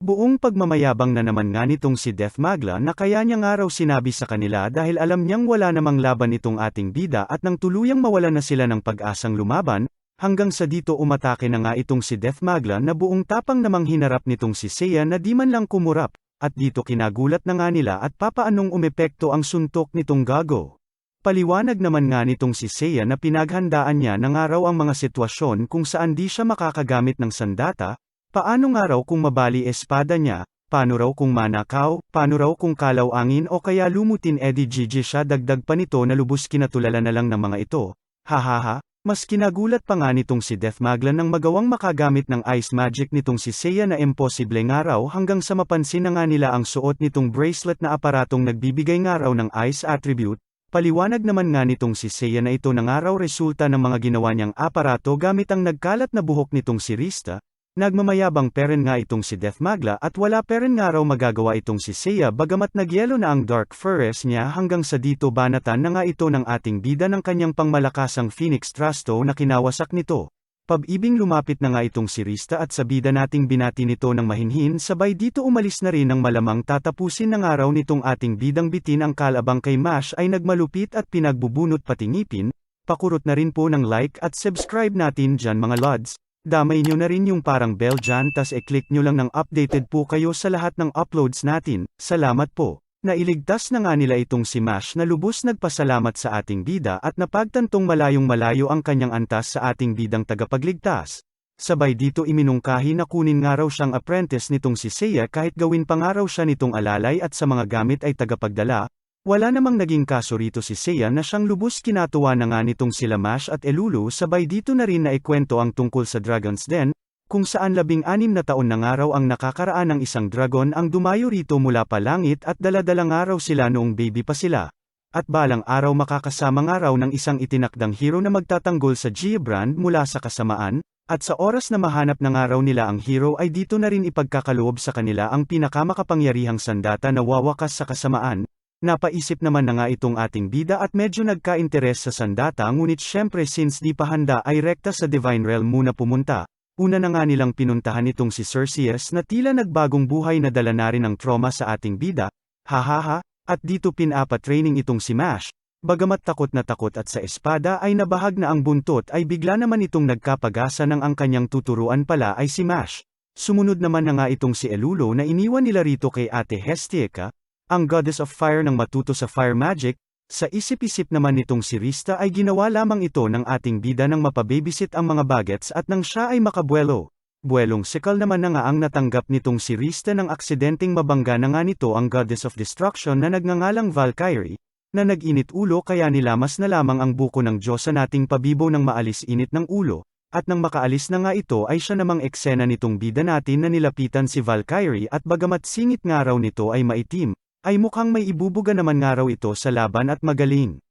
Buong pagmamayabang na naman nga nitong si Deathmagla na kaya niya nga raw sinabi sa kanila dahil alam niyang wala namang laban itong ating bida at nang tuluyang mawala na sila ng pag-asang lumaban, hanggang sa dito umatake na nga itong si Deathmagla na buong tapang namang hinarap nitong si Seiya na di man lang kumurap, at dito kinagulat na nga nila at papaanong umepekto ang suntok nitong gago. Paliwanag naman nga nitong si Seiya na pinaghandaan niya na nga raw ang mga sitwasyon kung saan di siya makakagamit ng sandata. Paano nga raw kung mabali espada niya, paano raw kung manakaw, paano raw kung kalaw angin o kaya lumutin GG siya, dagdag pa nito na lubos kinatulala na lang ng mga ito. Hahaha, mas kinagulat pa nga nitong si Deathmagla nang magawang makagamit ng ice magic nitong si Seiya na imposible nga raw hanggang sa mapansin na nga nila ang suot nitong bracelet na aparatong nagbibigay nga raw ng ice attribute. Paliwanag naman nga nitong si Seiya na ito na nga raw resulta ng mga ginawa niyang aparato gamit ang nagkalat na buhok nitong si Rista. Nagmamayabang peren nga itong si Death Magla at wala peren nga raw magagawa itong si Seiya bagamat nagyelo na ang Dark Forest niya hanggang sa dito banatan na nga ito ng ating bida ng kanyang pangmalakasang Phoenix Trasto na kinawasak nito. Pab-ibing lumapit na nga itong si Rista at sa bida nating binati nito ng mahinhin sabay dito umalis na rin ng malamang tatapusin ng araw nitong ating bidang bitin ang kalabang kay Mash ay nagmalupit at pinagbubunot pati ngipin, pakurot na rin po ng like at subscribe natin dyan mga lods. Damay nyo na rin yung parang bell dyan tas e-click nyo lang ng updated po kayo sa lahat ng uploads natin, salamat po. Nailigtas na nga nila itong si Mash na lubos nagpasalamat sa ating bida at napagtantong malayong malayo ang kanyang antas sa ating bidang tagapagligtas. Sabay dito iminungkahi na kunin nga raw siyang apprentice nitong si Seiya kahit gawin pa nga raw siya nitong alalay at sa mga gamit ay tagapagdala. Wala namang naging kaso rito si Seiya na siyang lubos kinatuwa na nga nitong sila Mash at Elulu sabay dito na rin na ikwento ang tungkol sa Dragon's Den, kung saan 16 na taon na nga raw ang nakakaraan ng isang dragon ang dumayo rito mula pa langit at daladala nga raw sila noong baby pa sila. At balang araw makakasama nga raw ng isang itinakdang hero na magtatanggol sa Geobrand mula sa kasamaan, at sa oras na mahanap na nga raw nila ang hero ay dito na rin ipagkakaloob sa kanila ang pinakamakapangyarihang sandata na wawakas sa kasamaan. Napaisip naman na nga itong ating bida at medyo nagka-interes sa sandata ngunit syempre since di pa handa ay rekta sa Divine Realm muna pumunta. Una na nga nilang pinuntahan itong si Cerseus na tila nagbagong buhay na dala na rin ang trauma sa ating bida, hahaha, at dito pinapa-training itong si Mash. Bagamat takot na takot at sa espada ay nabahag na ang buntot ay bigla naman itong nagkapag-asa ng ang kanyang tuturuan pala ay si Mash. Sumunod naman na nga itong si Elulo na iniwan nila rito kay Ate Hestieka, ang goddess of fire ng matuto sa fire magic. Sa isip-isip naman nitong si Rista ay ginawa lamang ito ng ating bida nang mapababysit ang mga bagets at nang siya ay makabuelo. Buwelong sikal naman na nga ang natanggap nitong si Rista ng aksidenteng mabangga na nga nito ang goddess of destruction na nagngangalang Valkyrie, na nag-init ulo kaya nilamas na lamang ang buko ng Diyosa nating pabibo ng maalis init ng ulo, at nang makaalis na nga ito ay siya namang eksena nitong bida natin na nilapitan si Valkyrie at bagamat singit nga raw nito ay maitim, ay mukhang may ibubuga naman nga raw ito sa laban at magaling.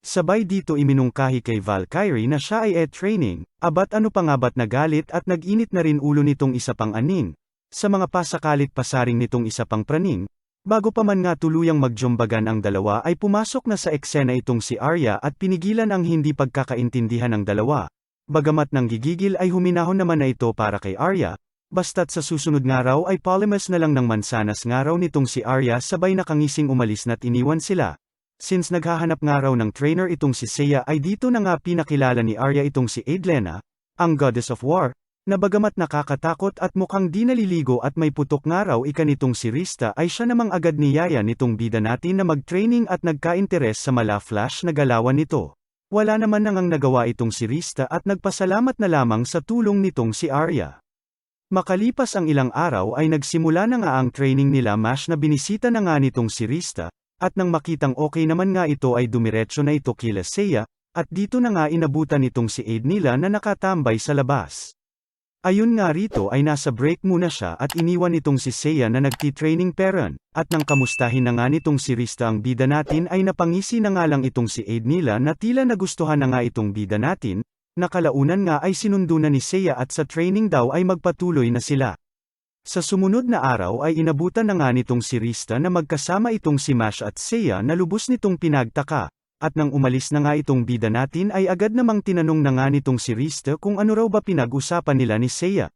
Sabay dito iminungkahi kay Valkyrie na siya ay training, abat ano pa nga ba't nagalit at nag-init na rin ulo nitong isa pang aning, sa mga pasakalit pasaring nitong isa pang praning, bago pa man nga tuluyang magjumbagan ang dalawa ay pumasok na sa eksena itong si Arya at pinigilan ang hindi pagkakaintindihan ng dalawa. Bagamat nang gigigil ay huminahon naman na ito para kay Arya. Basta't sa susunod nga raw ay polymas na lang ng mansanas nga raw nitong si Arya sabay nakangising umalis na't iniwan sila. Since naghahanap nga raw ng trainer itong si Seiya ay dito na nga pinakilala ni Arya itong si Adlena, ang goddess of war, na bagamat nakakatakot at mukhang di naliligo at may putok nga raw ikanitong si Rista ay siya namang agad niyaya nitong bida natin na mag-training at nagka-interes sa mala-flash na galawan nito. Wala naman nangang nagawa itong si Rista at nagpasalamat na lamang sa tulong nitong si Arya. Makalipas ang ilang araw ay nagsimula na nga ang training nila Mash na binisita na nga nitong si Rista, at nang makitang okay naman nga ito ay dumiretso na ito kila Seiya, at dito na nga inabutan nitong si Aid nila na nakatambay sa labas. Ayun nga rito ay nasa break muna siya at iniwan nitong si Seiya na nagti-training parent, at nang kamustahin na nga nitong si Rista ang bida natin ay napangisi na nga lang itong si Aid nila na tila nagustuhan na nga itong bida natin. Nakalaunan nga ay sinundo na ni Seiya at sa training daw ay magpatuloy na sila. Sa sumunod na araw ay inabutan na nga nitong si Rista na magkasama itong si Mash at Seiya na lubos nitong pinagtaka, at nang umalis na nga itong bida natin ay agad namang tinanong na nga nitong si Rista kung ano raw ba pinag-usapan nila ni Seiya.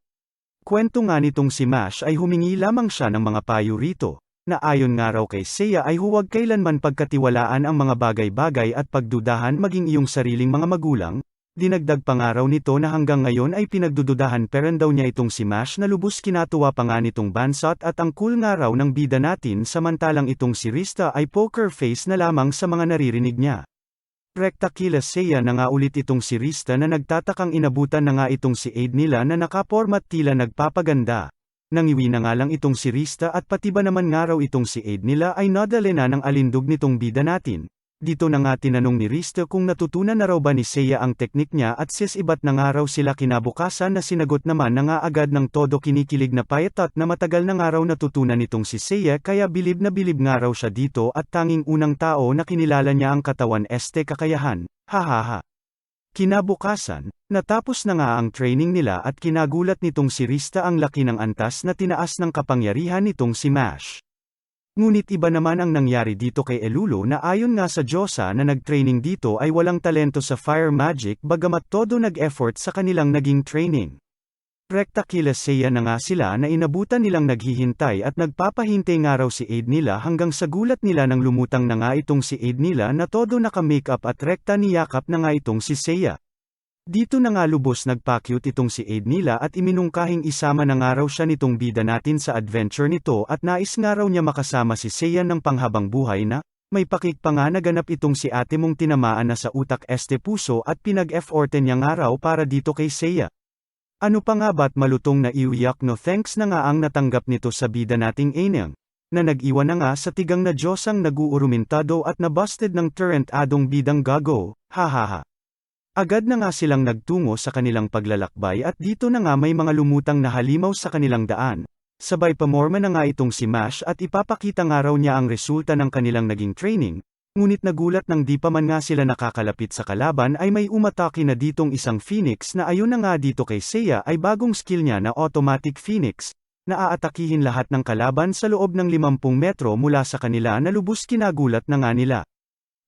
Kwento nga nitong si Mash ay humingi lamang siya ng mga payo rito, na ayon nga raw kay Seiya ay huwag kailanman pagkatiwalaan ang mga bagay-bagay at pagdudahan maging iyong sariling mga magulang. Dinagdag pa nga raw nito na hanggang ngayon ay pinagdududahan peren daw niya itong si Mash na lubos kinatuwa pa nga nitong Bansot at ang cool nga raw ng bida natin samantalang itong si Rista ay poker face na lamang sa mga naririnig niya. Rekta kila Seiya na nga ulit itong si Rista na nagtatakang inabutan na nga itong si Aid nila na nakapormat tila nagpapaganda. Nangiwi na nga lang itong si Rista at pati ba naman nga raw itong si Aid nila ay nadali na ng alindog nitong bida natin. Dito na nga tinanong ni Rista kung natutunan na raw ba ni Seiya ang teknik niya at sis iba't na nga raw sila kinabukasan na sinagot naman na nga agad ng todo kinikilig na payatot na matagal na nga raw natutunan nitong si Seiya kaya bilib na bilib nga raw siya dito at tanging unang tao na kinilala niya ang katawan este kakayahan, hahaha. Kinabukasan, natapos na nga ang training nila at kinagulat nitong si Rista ang laki ng antas na tinaas ng kapangyarihan nitong si Mash. Ngunit iba naman ang nangyari dito kay Elulu na ayon nga sa Diyosa na nag-training dito ay walang talento sa fire magic bagamat todo nag-effort sa kanilang naging training. Rekta kila Seiya na nga sila na inabutan nilang naghihintay at nagpapahintay nga raw si aid nila hanggang sa gulat nila nang lumutang na nga itong si aid nila na todo naka-makeup at rekta niyakap na nga itong si Seiya. Dito na nga lubos nagpa-cute itong si aid nila at iminungkahing isama na nga raw siya nitong bida natin sa adventure nito at nais nga raw niya makasama si Seiya ng panghabang buhay na, may pakik pa nga naganap itong si ate mong tinamaan na sa utak este puso at pinag-efforten niya nga raw para dito kay Seiya. Ano pa nga ba't malutong na iuyak no thanks na nga ang natanggap nito sa bida nating Aineng, na nag-iwan na nga sa tigang na Diyosang nag-uurumentado at nabusted ng turret adong bidang gago, hahaha. Agad na nga silang nagtungo sa kanilang paglalakbay at dito na nga may mga lumutang na halimaw sa kanilang daan. Sabay pamorma na nga itong si Mash at ipapakita nga raw niya ang resulta ng kanilang naging training. Ngunit nagulat nang di pa man nga sila nakakalapit sa kalaban ay may umatake na ditong isang Phoenix na ayon na nga dito kay Seiya ay bagong skill niya na Automatic Phoenix, na aatakihin lahat ng kalaban sa loob ng 50 metro mula sa kanila na lubos kinagulat na nga nila.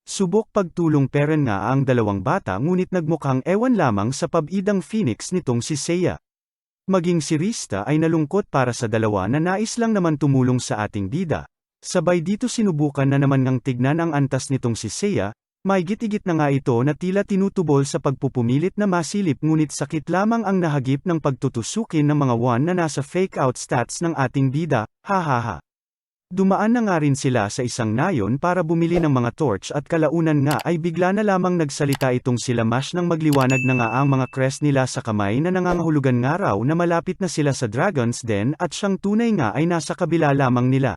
Subok pagtulong peren nga ang dalawang bata ngunit nagmukhang ewan lamang sa pabidang Phoenix nitong si Seiya. Maging si Rista ay nalungkot para sa dalawa na nais lang naman tumulong sa ating bida. Sabay dito sinubukan na naman ngang tignan ang antas nitong si Seiya, may git-igit na nga ito na tila tinutubol sa pagpupumilit na masilip ngunit sakit lamang ang nahagip ng pagtutusukin ng mga one na nasa fake out stats ng ating bida, hahaha. Dumaan na nga rin sila sa isang nayon para bumili ng mga torch at kalaunan nga ay bigla na lamang nagsalita itong sila Mash nang magliwanag na nga ang mga crest nila sa kamay na nangangahulugan nga raw na malapit na sila sa Dragon's Den at siyang tunay nga ay nasa kabila lamang nila.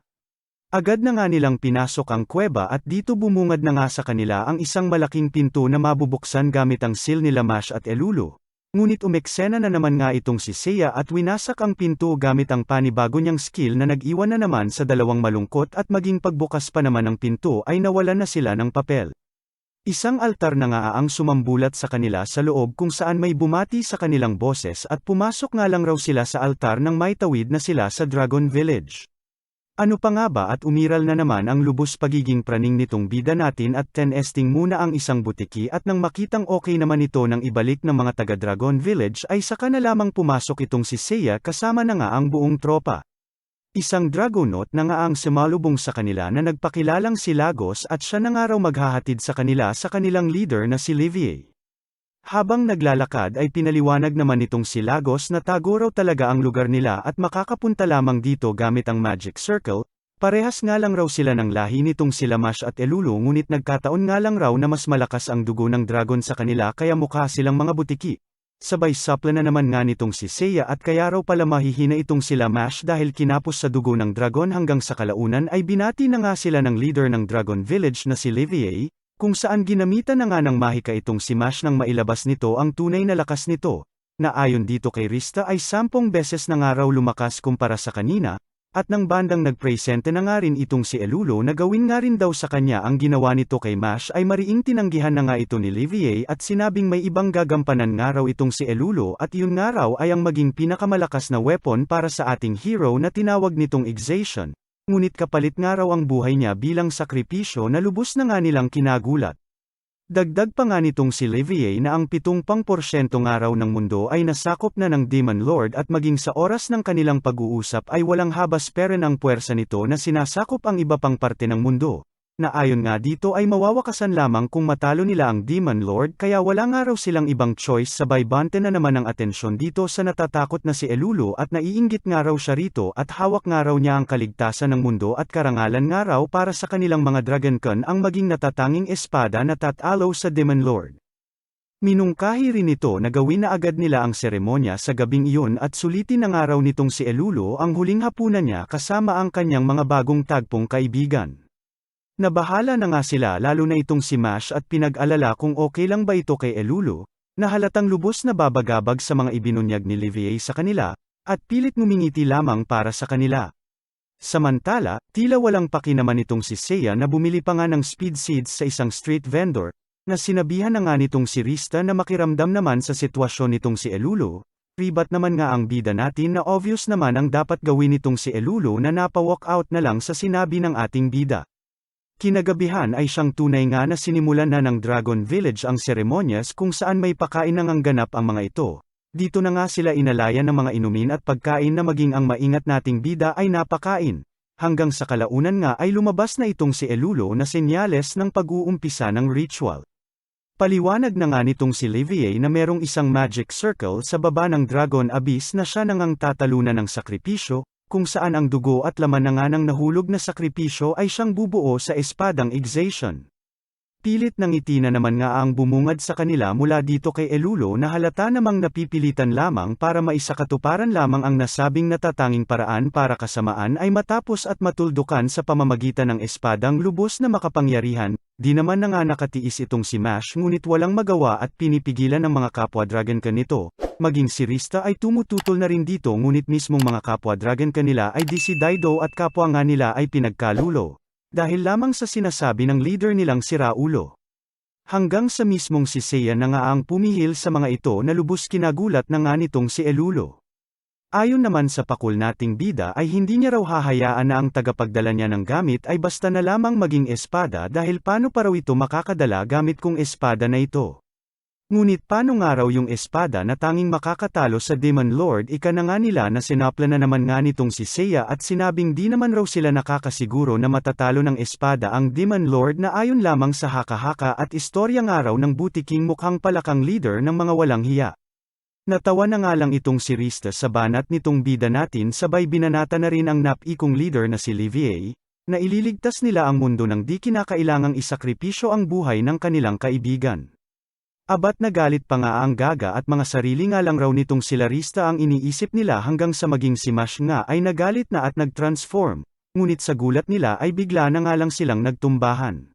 Agad na nga nilang pinasok ang kuweba at dito bumungad na nga sa kanila ang isang malaking pinto na mabubuksan gamit ang seal nila Mash at Elulu. Ngunit umeksena na naman nga itong si Seiya at winasak ang pinto gamit ang panibago niyang skill na nag-iwan na naman sa dalawang malungkot at maging pagbukas pa naman ng pinto ay nawalan na sila ng papel. Isang altar na nga ang sumambulat sa kanila sa loob kung saan may bumati sa kanilang boses at pumasok nga lang raw sila sa altar nang may tawid na sila sa Dragon Village. Ano pa nga ba at umiral na naman ang lubos pagiging praning nitong bida natin at tenesting muna ang isang butiki at nang makitang okay naman ito nang ibalik ng mga taga Dragon Village ay saka na lamang pumasok itong si Seiya kasama na nga ang buong tropa. Isang Dragonaut na nga ang sumalubong sa kanila na nagpakilalang si Lagos at siya na nga raw maghahatid sa kanila sa kanilang leader na si Livier. Habang naglalakad ay pinaliwanag naman nitong si Lagos na tago raw talaga ang lugar nila at makakapunta lamang dito gamit ang Magic Circle, parehas nga lang raw sila ng lahi nitong sila Mash at Elulu ngunit nagkataon nga lang raw na mas malakas ang dugo ng dragon sa kanila kaya mukha silang mga butiki. Sabay sapla na naman nga nitong si Seiya at kaya raw pala mahihina itong sila Mash dahil kinapos sa dugo ng dragon hanggang sa kalaunan ay binati na nga sila ng leader ng Dragon Village na si Livier, kung saan ginamitan na nga ng mahika itong si Mash nang mailabas nito ang tunay na lakas nito, na ayon dito kay Rista ay 10 beses na nga raw lumakas kumpara sa kanina, at nang bandang nagpresente na nga rin itong si Elulu na gawin nga rin daw sa kanya ang ginawa nito kay Mash ay mariing tinanggihan na nga ito ni Livier at sinabing may ibang gagampanan nga raw itong si Elulu at yun nga raw ay ang maging pinakamalakas na weapon para sa ating hero na tinawag nitong Exation. Ngunit kapalit nga raw ang buhay niya bilang sakripisyo na lubos na nga nilang kinagulat. Dagdag pa nga nitong si Livier na ang 70% nga raw ng mundo ay nasakop na ng Demon Lord at maging sa oras ng kanilang pag-uusap ay walang habas peren ang puwersa nito na sinasakop ang iba pang parte ng mundo. Na ayon nga dito ay mawawakasan lamang kung matalo nila ang Demon Lord kaya wala nga raw silang ibang choice sabay bante na naman ang atensyon dito sa natatakot na si Elulu at naiinggit nga raw siya rito at hawak nga raw niya ang kaligtasan ng mundo at karangalan nga raw para sa kanilang mga Dragoncon ang maging natatanging espada na tatalo sa Demon Lord. Minungkahi rin ito na gawin na agad nila ang seremonya sa gabing iyon at sulitin na nga raw nitong si Elulu ang huling hapunan niya kasama ang kanyang mga bagong tagpong kaibigan. Nabahala na nga sila lalo na itong si Mash at pinag-alala kung okay lang ba ito kay Elulu, na halatang lubos na babagabag sa mga ibinunyag ni Livier sa kanila, at pilit ngumingiti lamang para sa kanila. Samantala, tila walang paki naman itong si Seiya na bumili pa nga ng speed seeds sa isang street vendor, Na sinabihan na nga nitong si Rista na makiramdam naman sa sitwasyon nitong si Elulo, ribat naman nga ang bida natin na obvious naman ang dapat gawin nitong si Elulo na napa-walk out na lang sa sinabi ng ating bida. Kinagabihan ay siyang tunay nga na sinimulan na ng Dragon Village ang seremonyas kung saan may pakain nang ganap ang mga ito. Dito na nga sila inalayan ng mga inumin at pagkain na maging ang maingat nating bida ay napakain. Hanggang sa kalaunan nga ay lumabas na itong si Elulo na senyales ng pag-uumpisa ng ritual. Paliwanag na nga nitong si Livier na merong isang magic circle sa baba ng Dragon Abyss na siya nang tatalunan ng sakripisyo, kung saan ang dugo at laman na nga ng nahulog na sakripisyo ay siyang bubuo sa espadang Exation. Pilit ng ngiti na naman nga ang bumungad sa kanila mula dito kay Elulo na halata namang napipilitan lamang para maisakatuparan lamang ang nasabing natatanging paraan para kasamaan ay matapos at matuldukan sa pamamagitan ng espadang lubos na makapangyarihan. Di naman na nga nakatiis itong si Mash ngunit walang magawa at pinipigilan ng mga kapwa Dragoncan nito. Maging si Rista ay tumututol na rin dito ngunit mismong mga kapwa Dragoncan nila ay di si Daido at kapwa nga nila ay pinagkalulo. Dahil lamang sa sinasabi ng leader nilang si Raulo. Hanggang sa mismong si Seiya na nga ang pumihil sa mga ito na lubos kinagulat na nga nitong si Elulo. Ayon naman sa pakul nating bida ay hindi niya raw hahayaan na ang tagapagdala niya ng gamit ay basta na lamang maging espada dahil paano pa raw ito makakadala gamit kung espada na ito. Ngunit paano nga raw yung espada na tanging makakatalo sa Demon Lord ika na nga nila na sinapla na naman nga nitong si Seiya at sinabing di naman raw sila nakakasiguro na matatalo ng espada ang Demon Lord na ayon lamang sa haka-haka at istorya nga raw ng butiking mukhang palakang leader ng mga walang hiya. Natawa na nga lang itong si Rista sa banat nitong bida natin sabay binanata na rin ang napikong leader na si Livier, na ililigtas nila ang mundo ng di kinakailangang isakripisyo ang buhay ng kanilang kaibigan. Abat na galit pa nga ang Gaga at mga sarili nga lang raw nitong sila Rista ang iniisip nila hanggang sa maging si Mash nga ay nagalit na at nag-transform, ngunit sa gulat nila ay bigla na nga lang silang nagtumbahan.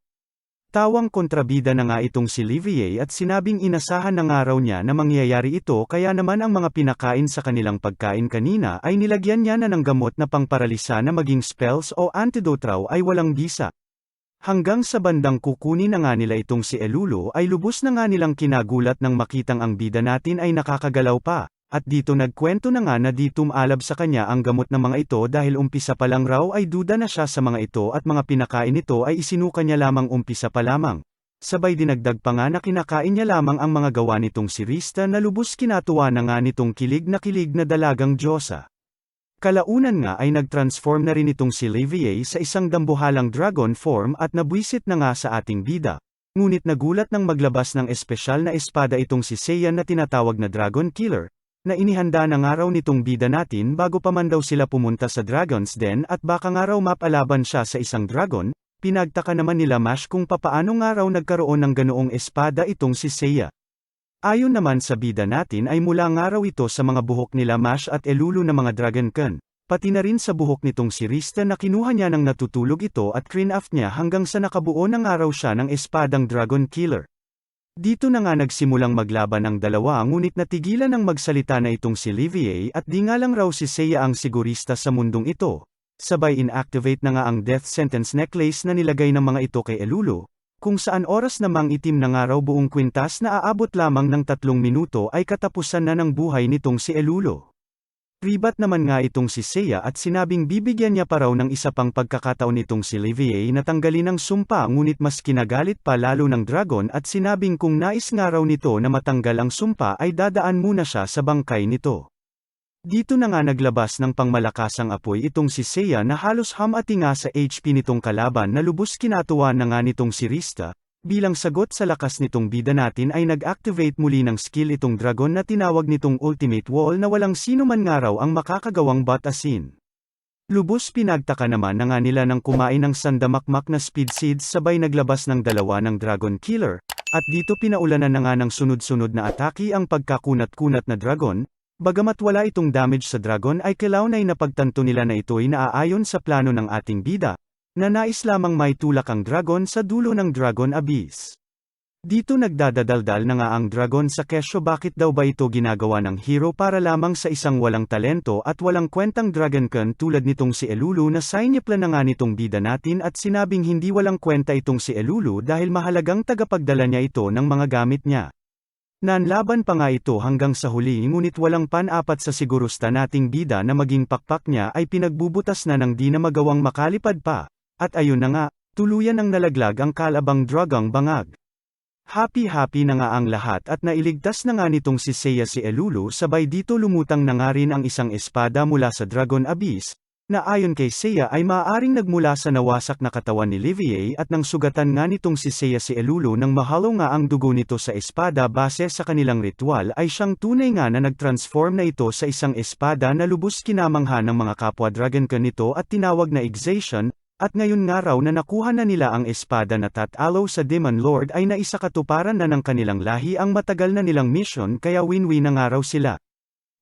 Tawang kontrabida na nga itong si Livier at sinabing inasahan na nga raw niya na mangyayari ito kaya naman ang mga pinakain sa kanilang pagkain kanina ay nilagyan niya na ng gamot na pangparalisa na maging spells o antidote raw ay walang bisa. Hanggang sa bandang kukunin na nga nila itong si Elulo ay lubos na nga nilang kinagulat nang makitang ang bida natin ay nakakagalaw pa, at dito nagkwento na nga na di tumalab sa kanya ang gamot ng mga ito dahil umpisa pa lang raw ay duda na siya sa mga ito at mga pinakain nito ay isinuka niya lamang umpisa pa lamang. Sabay dinagdag pa nga na kinakain niya lamang ang mga gawa nitong si Rista na lubos kinatuwa na nga nitong kilig na dalagang Diyosa. Kalaunan nga ay nag-transform na rin itong si Livier sa isang dambuhalang dragon form at nabwisit na nga sa ating bida. Ngunit nagulat nang maglabas ng espesyal na espada itong si Seiya na tinatawag na Dragon Killer, na inihanda na nga raw nitong bida natin bago pa man daw sila pumunta sa Dragon's Den at baka nga raw mapalaban siya sa isang dragon. Pinagtaka naman nila Mash kung papaano nga raw nagkaroon ng ganoong espada itong si Seiya. Ayon naman sa bida natin ay mula nga raw ito sa mga buhok nila Mash at Elulo na mga Dragoncan, pati na rin sa buhok nitong si Rista na kinuha niya nang natutulog ito at craft niya hanggang sa nakabuo na nga raw siya ng espadang Dragon Killer. Dito na nga nagsimulang maglaban ang dalawa ngunit natigilan ng magsalita na itong si Livier at di nga lang raw si Seiya ang sigurista sa mundong ito. Sabay inactivate na nga ang death sentence necklace na nilagay ng mga ito kay Elulo, kung saan oras namang itim na nga raw buong kwintas na aabot lamang ng 3 minuto ay katapusan na ng buhay nitong si Elulo. Ribat naman nga itong si Seiya at sinabing bibigyan niya pa raw ng isa pang pagkakataon itong si Livier na tanggalin ang sumpa ngunit mas kinagalit pa lalo ng dragon at sinabing kung nais nga raw nito na matanggal ang sumpa ay dadaan muna siya sa bangkay nito. Dito na nga naglabas ng pangmalakasang apoy itong si Seiya na halos hamati nga sa HP nitong kalaban na lubos kinatuwa na nga nitong si Rista. Bilang sagot sa lakas nitong bida natin ay nag-activate muli ng skill itong dragon na tinawag nitong Ultimate Wall na walang sino man nga raw ang makakagawang batasin. Lubos pinagtaka naman na nga nila nang kumain ng sandamakmak na speed seeds sabay naglabas ng dalawa ng Dragon Killer, at dito pinaulanan na nga ng sunod-sunod na atake ang pagkakunat-kunat na dragon. Bagamat wala itong damage sa dragon ay kilaunay na pagtanto nila na ito'y naaayon sa plano ng ating bida, na nais lamang may tulak ang dragon sa dulo ng Dragon Abyss. Dito nagdadadaldal na nga ang dragon sa kesyo bakit daw ba ito ginagawa ng hero para lamang sa isang walang talento at walang kwentang dragoncon tulad nitong si Elulu na sinipla na nga nitong bida natin at sinabing hindi walang kwenta itong si Elulu dahil mahalagang tagapagdala niya ito ng mga gamit niya. Nanlaban pa nga ito hanggang sa huli ngunit walang pan-apat sa sigurusta nating bida na maging pakpak niya ay pinagbubutas na ng di na magawang makalipad pa. At ayun na nga, tuluyan ang nalaglag ang kalabang dragang bangag. Happy na nga ang lahat at nailigtas na nga nitong si Seiya si Elulu sabay dito lumutang na nga rin ang isang espada mula sa Dragon Abyss, na ayon kay Seiya ay maaaring nagmula sa nawasak na katawan ni Livier at nang sugatan nga nitong si Seiya si Elulu nang mahalo nga ang dugo nito sa espada base sa kanilang ritual ay siyang tunay nga na nagtransform na ito sa isang espada na lubos kinamangha ng mga kapwa dragoncon nito at tinawag na Exation. At ngayon nga raw na nakuha na nila ang espada na tatalo sa Demon Lord ay naisakatuparan na ng kanilang lahi ang matagal na nilang mission kaya win-win na nga raw sila.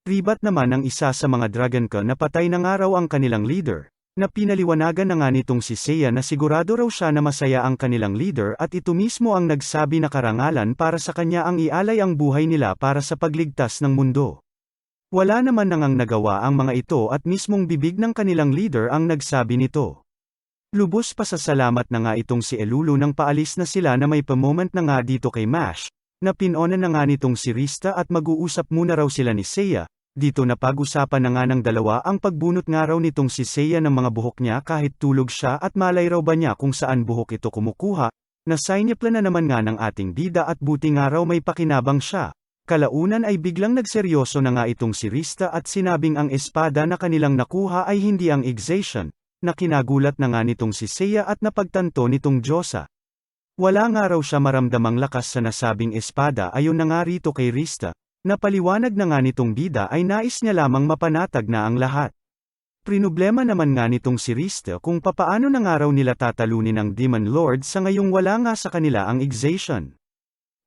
Ribat naman ang isa sa mga dragoncon na patay na nga raw ang kanilang leader, na pinaliwanagan na nga nitong si Seiya na sigurado raw siya na masaya ang kanilang leader at ito mismo ang nagsabi na karangalan para sa kanya ang ialay ang buhay nila para sa pagligtas ng mundo. Wala naman nangang nagawa ang mga ito at mismong bibig ng kanilang leader ang nagsabi nito. Lubos pasasalamat na nga itong si Elulu nang paalis na sila na may pa-moment na nga dito kay Mash, na pinona na nga nitong si Rista at mag-uusap muna raw sila ni Seiya, dito na pag-usapan na nga ng dalawa ang pagbunot nga raw nitong si Seiya ng mga buhok niya kahit tulog siya at malay raw ba niya kung saan buhok ito kumukuha, na sinipla na naman nga ng ating bida at buti nga raw may pakinabang siya. Kalaunan ay biglang nagseryoso na nga itong si Rista at sinabing ang espada na kanilang nakuha ay hindi ang Exation. Na kinagulat na nga nitong si Seiya at napagtanto nitong Diyosa. Wala nga raw siya maramdamang lakas sa nasabing espada ayon na nga rito kay Rista, na paliwanag na nga nitong bida ay nais niya lamang mapanatag na ang lahat. Prinblema naman nga nitong si Rista kung papaano na nga raw nila tatalunin ang Demon Lord sa ngayong wala nga sa kanila ang Exation.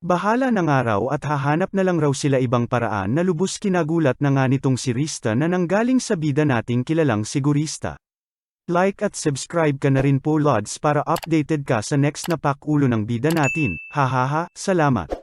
Bahala na nga raw at hahanap na lang raw sila ibang paraan na lubos kinagulat na nga nitong si Rista na nanggaling sa bida nating kilalang sigurista. Like at subscribe ka na rin po Lods para updated ka sa next na pakulo ng bida natin. Hahaha, salamat.